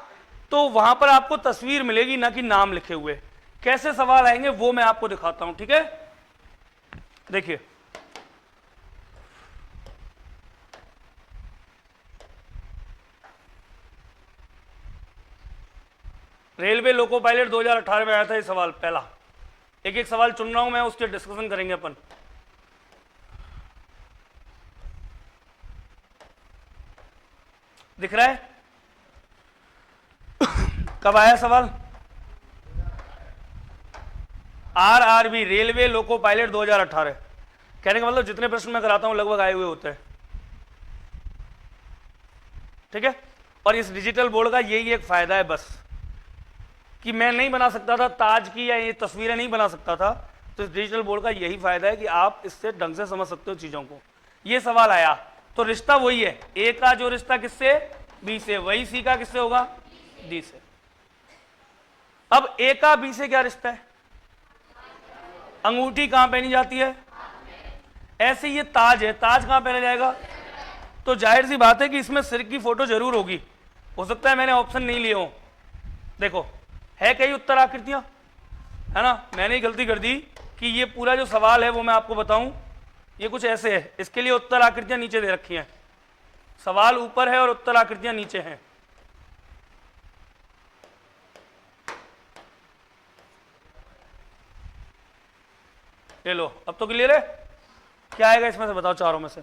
तो वहां पर आपको तस्वीर मिलेगी, ना कि नाम लिखे हुए। कैसे सवाल आएंगे वो मैं आपको दिखाता हूं, ठीक है। देखिए, रेलवे लोको पायलट 2018 में आया था ये सवाल पहला। एक एक सवाल चुन रहा हूं मैं, उसके डिस्कशन करेंगे अपन। दिख रहा है कब आया सवाल? RRB, railway loco pilot 2018। कहने का मतलब जितने प्रश्न मैं कराता हूं लगभग आए हुए होते हैं, ठीक है। और इस डिजिटल बोर्ड का यही एक फायदा है बस, कि मैं नहीं बना सकता था ताज की या ये तस्वीरें नहीं बना सकता था, तो इस डिजिटल बोर्ड का यही फायदा है कि आप इससे ढंग से समझ सकते हो चीजों को। ये सवाल आया तो रिश्ता वही है, ए का जो रिश्ता किससे? बी से, वही सी का किससे होगा? डी से। अब ए का बी से क्या रिश्ता है? अंगूठी कहां पहनी जाती है? ऐसे ये ताज है, ताज कहां पहना जाएगा? तो जाहिर सी बात है कि इसमें सिर की फोटो जरूर होगी। हो सकता है मैंने ऑप्शन नहीं लिए हो, देखो है कई उत्तर आकृतियां, है ना। मैंने ही गलती कर दी कि ये पूरा जो सवाल है वो मैं आपको बताऊं, ये कुछ ऐसे है, इसके लिए उत्तर आकृतियां नीचे दे रखी हैं। सवाल ऊपर है और उत्तर आकृतियां नीचे हैं। ले लो, अब तो क्लियर है। क्या आएगा इसमें से बताओ, चारों में से?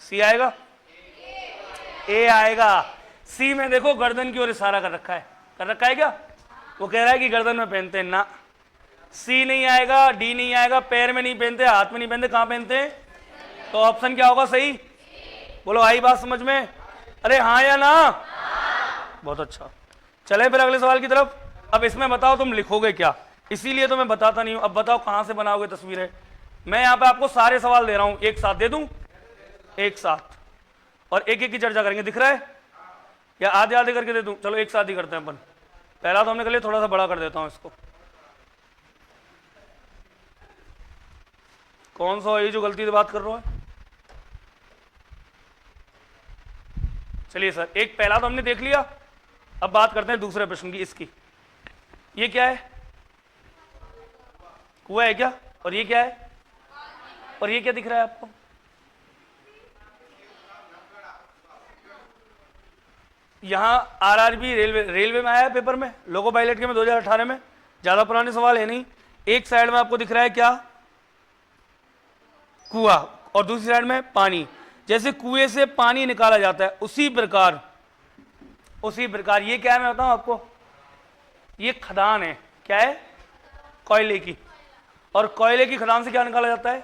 सी आएगा? ए आएगा। सी में देखो गर्दन की ओर इशारा कर रखा है क्या? वो कह रहा है कि गर्दन में पहनते हैं ना। सी नहीं आएगा, डी नहीं आएगा, पैर में नहीं पहनते, हाथ में नहीं पहनते, कहां पहनते हैं? तो ऑप्शन क्या होगा सही? बोलो, आई बात समझ में? अरे हाँ या ना? बहुत अच्छा। चले फिर अगले सवाल की तरफ। अब इसमें बताओ तुम लिखोगे क्या, इसीलिए तो मैं बताता नहीं हूं। अब बताओ कहां से बनाओगे तस्वीरें। मैं यहां पे आपको सारे सवाल दे रहा हूं, एक साथ दे दूं, एक साथ, और एक एक की चर्चा करेंगे। दिख रहा है या आधे आधे करके दे दूं? चलो एक साथ ही करते हैं अपन। पहला तो हमने कर लिया, थोड़ा सा बड़ा कर देता हूं इसको। कौन सा ये जो गलती से बात कर रहा है? चलिए सर, एक पहला तो हमने देख लिया, अब बात करते हैं दूसरे प्रश्न की। इसकी ये क्या है? कुआं है क्या? और ये क्या है? और ये क्या दिख रहा है आपको? यहां आरआरबी रेलवे में आया है पेपर में, लोको पायलट के में 2018 में, ज्यादा पुराने सवाल है नहीं। एक साइड में आपको दिख रहा है क्या? कुआं, और दूसरी साइड में पानी। जैसे कुएं से पानी निकाला जाता है उसी प्रकार ये क्या है मैं बताऊं आपको, ये खदान है। क्या है? कोयले की। और कोयले की खदान से क्या निकाला जाता है?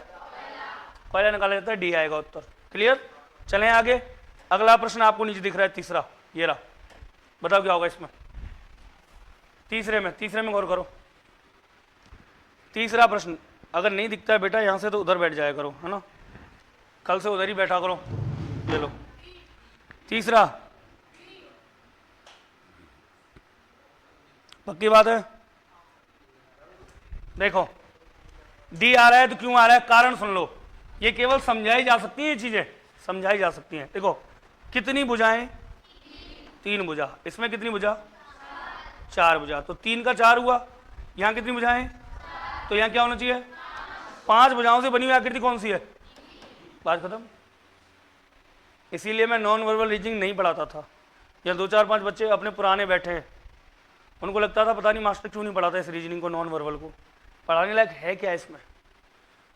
कोयला निकाला जाता है। डी आएगा उत्तर। क्लियर? चलें आगे। अगला प्रश्न आपको नीचे दिख रहा है, तीसरा, ये रहा। बताओ क्या होगा इसमें? तीसरे में गौर करो। तीसरा प्रश्न अगर नहीं दिखता है बेटा यहां से तो उधर बैठ जाया करो, है ना, कल से उधर ही बैठा करो। ले लो तीसरा, पक्की बात है? देखो डी आ रहा है तो क्यों आ रहा है, कारण सुन लो। ये केवल समझाई जा सकती है, ये चीजें समझाई जा सकती हैं। देखो कितनी भुजाएं? 3 भुजा। इसमें कितनी भुजा? 4 भुजा। तो 3 का 4 हुआ। यहां कितनी भुजाएं? तो यहां क्या होना चाहिए? 5 भुजाओं से बनी हुई आकृति कौन सी है? बात खत्म। इसीलिए मैं नॉन वर्बल रीजनिंग नहीं पढ़ाता था। या 2 4 5 बच्चे अपने पुराने बैठे हैं, उनको लगता था पता नहीं मास्टर क्यों नहीं पढ़ाता इस रीजनिंग को, नॉन वर्बल को। पढ़ाने लायक है क्या इसमें?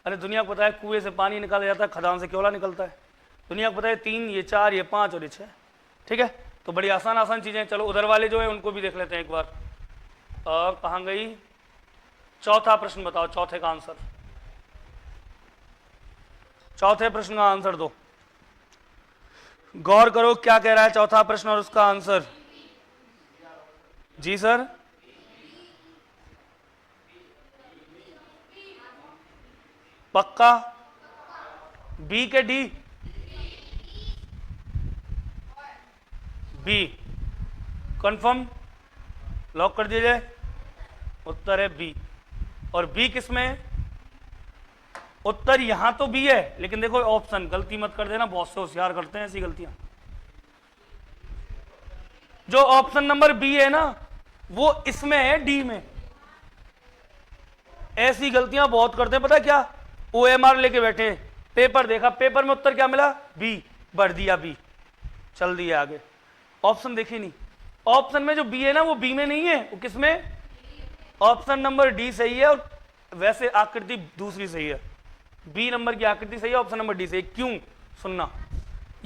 अरे दुनिया को पता है कुएं से पानी निकाला जाता है, खदान से क्योला निकलता है। दुनिया को पता है 3, ये 4, ये 5 और ये 6। ठीक है, तो बड़ी आसान चीजें। चलो उधर वाले जो है उनको भी देख लेते हैं एक बार। और कहाँ गई? चौथा प्रश्न बताओ, चौथे का आंसर। चौथे प्रश्न का आंसर दो। गौर करो क्या कह रहा है चौथा प्रश्न और उसका आंसर। जी सर, पक्का? बी के डी? B confirm? लॉक कर दिया जाए। उत्तर है बी। और बी किसमें? उत्तर यहां तो बी है, लेकिन देखो ऑप्शन, गलती मत कर देना, बहुत से होशियार करते हैं ऐसी गलतियां। जो ऑप्शन नंबर बी है ना वो इसमें है, डी में। ऐसी गलतियां बहुत करते हैं, पता है क्या? ओएमआर लेके बैठे हैं, पेपर देखा, पेपर में उत्तर क्या मिला? बी। भर दिया बी, चल दिया आगे। ऑप्शन देखी नहीं। ऑप्शन में जो बी है ना वो बी में नहीं है, वो किसमें? ऑप्शन नंबर डी सही है, और वैसे आकृति दूसरी सही है। बी नंबर की आकृति सही है, ऑप्शन नंबर डी सही। क्यों? सुनना,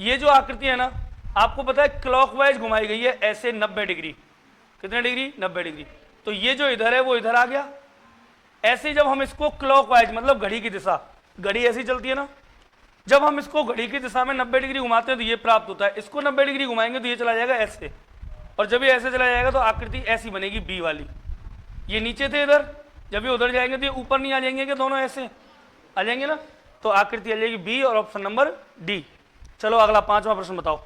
ये जो आकृति है ना आपको पता है क्लॉकवाइज घुमाई गई है ऐसे 90 डिग्री। कितने डिग्री? 90 डिग्री। तो ये जो इधर है वो इधर आ गया। ऐसे जब हम इसको क्लॉकवाइज मतलब घड़ी की दिशा, घड़ी ऐसी चलती है ना, जब हम इसको घड़ी की दिशा में 90 डिग्री घुमाते हैं तो ये प्राप्त होता है। इसको 90 डिग्री घुमाएंगे तो ये चला जाएगा ऐसे, और जब ये ऐसे चला जाएगा तो आकृति ऐसी बनेगी बी वाली। ये नीचे थे इधर, जब ये उधर जाएंगे तो ये ऊपर नहीं आ जाएंगे कि दोनों ऐसे आ जाएंगे ना, तो आकृति आ जाएगी बी और ऑप्शन नंबर डी। चलो अगला 5वां प्रश्न बताओ।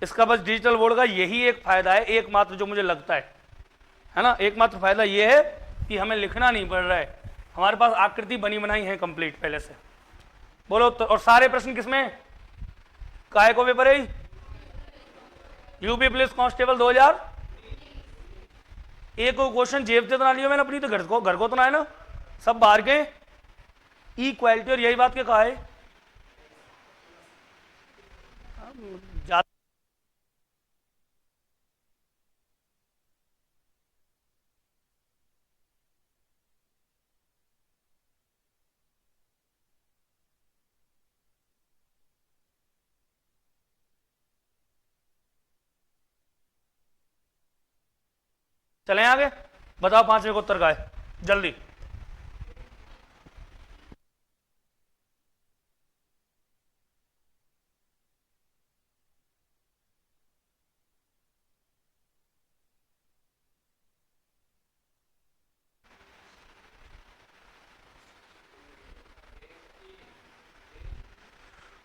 इसका बस डिजिटल बोर्ड का यही एक फायदा है, एकमात्र जो मुझे लगता है ना, एकमात्र फायदा ये है कि हमें लिखना नहीं पड़ रहा है, हमारे पास आकृति बनी बनाई है कंप्लीट पहले से। बोलो तो, और सारे प्रश्न किसमें? काहे को पेपर है? UP police constable 2000। एक क्वेश्चन जेब से तो ना लियो मैंने अपनी, तो घर को तो ना है ना, सब बाहर के। इक्वालिटी, और यही बात के कहा है चलें आगे। बताओ 5वें को उत्तर का है, जल्दी।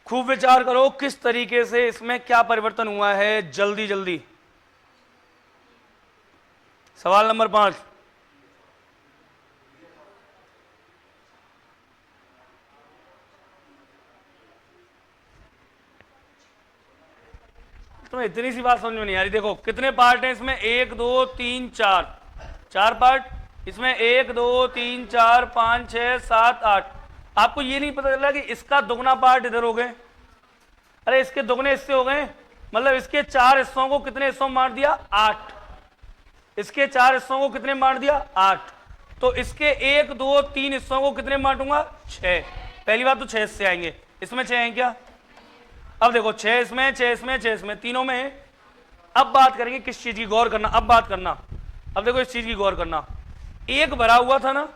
खूब विचार करो किस तरीके से इसमें क्या परिवर्तन हुआ है, जल्दी जल्दी। सवाल नंबर 5। तुम्हें इतनी सी बात समझ में नहीं आ रही। देखो कितने पार्ट हैं इसमें, 1 2 3 4, 4 पार्ट इसमें, 1 2 3 4 5 6 7 8। आपको ये नहीं पता चला कि इसका दुगना पार्ट इधर हो गए, अरे इसके दुगने हिस्से हो गए, मतलब इसके 4 हिस्सों को कितने हिस्सों में बांट दिया, 8। इसके 4 हिस्सों को कितने बांट दिया, 8। तो इसके 1 2 3 हिस्सों को कितने बांटूंगा, 6। पहली बात तो 6 हिस्से आएंगे, इसमें 6 हैं क्या। अब देखो 6 इसमें, 6 इसमें, 6 इसमें, तीनों में है। अब बात करेंगे किस चीज की, गौर करना, अब बात करना। अब देखो इस चीज की गौर करना, एक भरा हुआ था ना,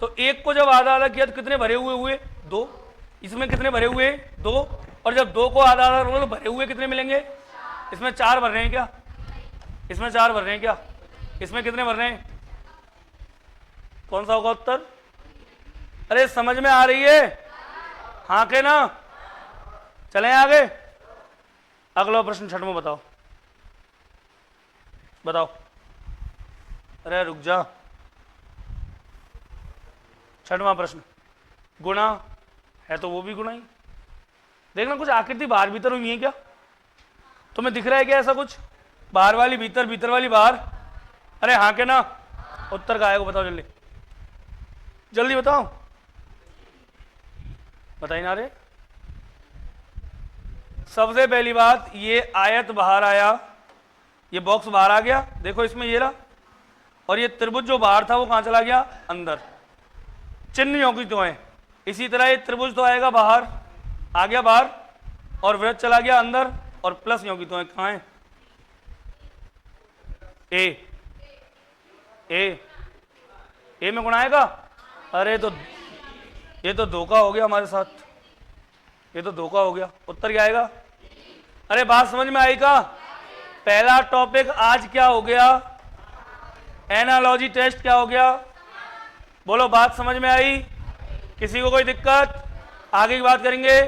तो एक को जब आधा आधा किया तो कितने भरे हुए हुए, 2। इसमें कितने भरे हुए, 2। और जब 2 को आधा आधा करोगे तो भरे हुए कितने मिलेंगे, इसमें 4 भर रहे हैं क्या, इसमें 4 भर रहे हैं क्या, इसमें कितने भर रहे हैं, कौन सा होगा उत्तर। अरे समझ में आ रही है, हाँ के ना। चलें आगे, अगला प्रश्न छठवां बताओ, बताओ। अरे रुक जा, छठवां प्रश्न, गुणा है तो वो भी गुणा ही। देखना कुछ आकृति बाहर भीतर हुई है क्या, तुम्हें दिख रहा है क्या ऐसा कुछ, बाहर वाली भीतर, भीतर वाली बाहर। अरे हाँ के ना, उत्तर का आएगा, बताओ जल्दी जल्दी बताओ, बताइए ना। रे सबसे पहली बात, ये आयत बाहर आया, ये बॉक्स बाहर आ गया, देखो इसमें ये रहा, और ये त्रिभुज जो बाहर था वो कहां चला गया, अंदर। चिन्ह यौगिक तो है, इसी तरह ये त्रिभुज तो आएगा बाहर, आ गया बाहर, और वृत्त चला गया अंदर, और प्लस यौगिक तो है, कहां है, ए में गुण आएगा। अरे तो ये तो धोखा हो गया हमारे साथ, ये तो धोखा हो गया। उत्तर क्या आएगा। अरे बात समझ में आई का, पहला टॉपिक आज क्या हो गया, एनालॉजी टेस्ट क्या हो गया, बोलो बात समझ में आई, किसी को कोई दिक्कत, आगे की बात करेंगे।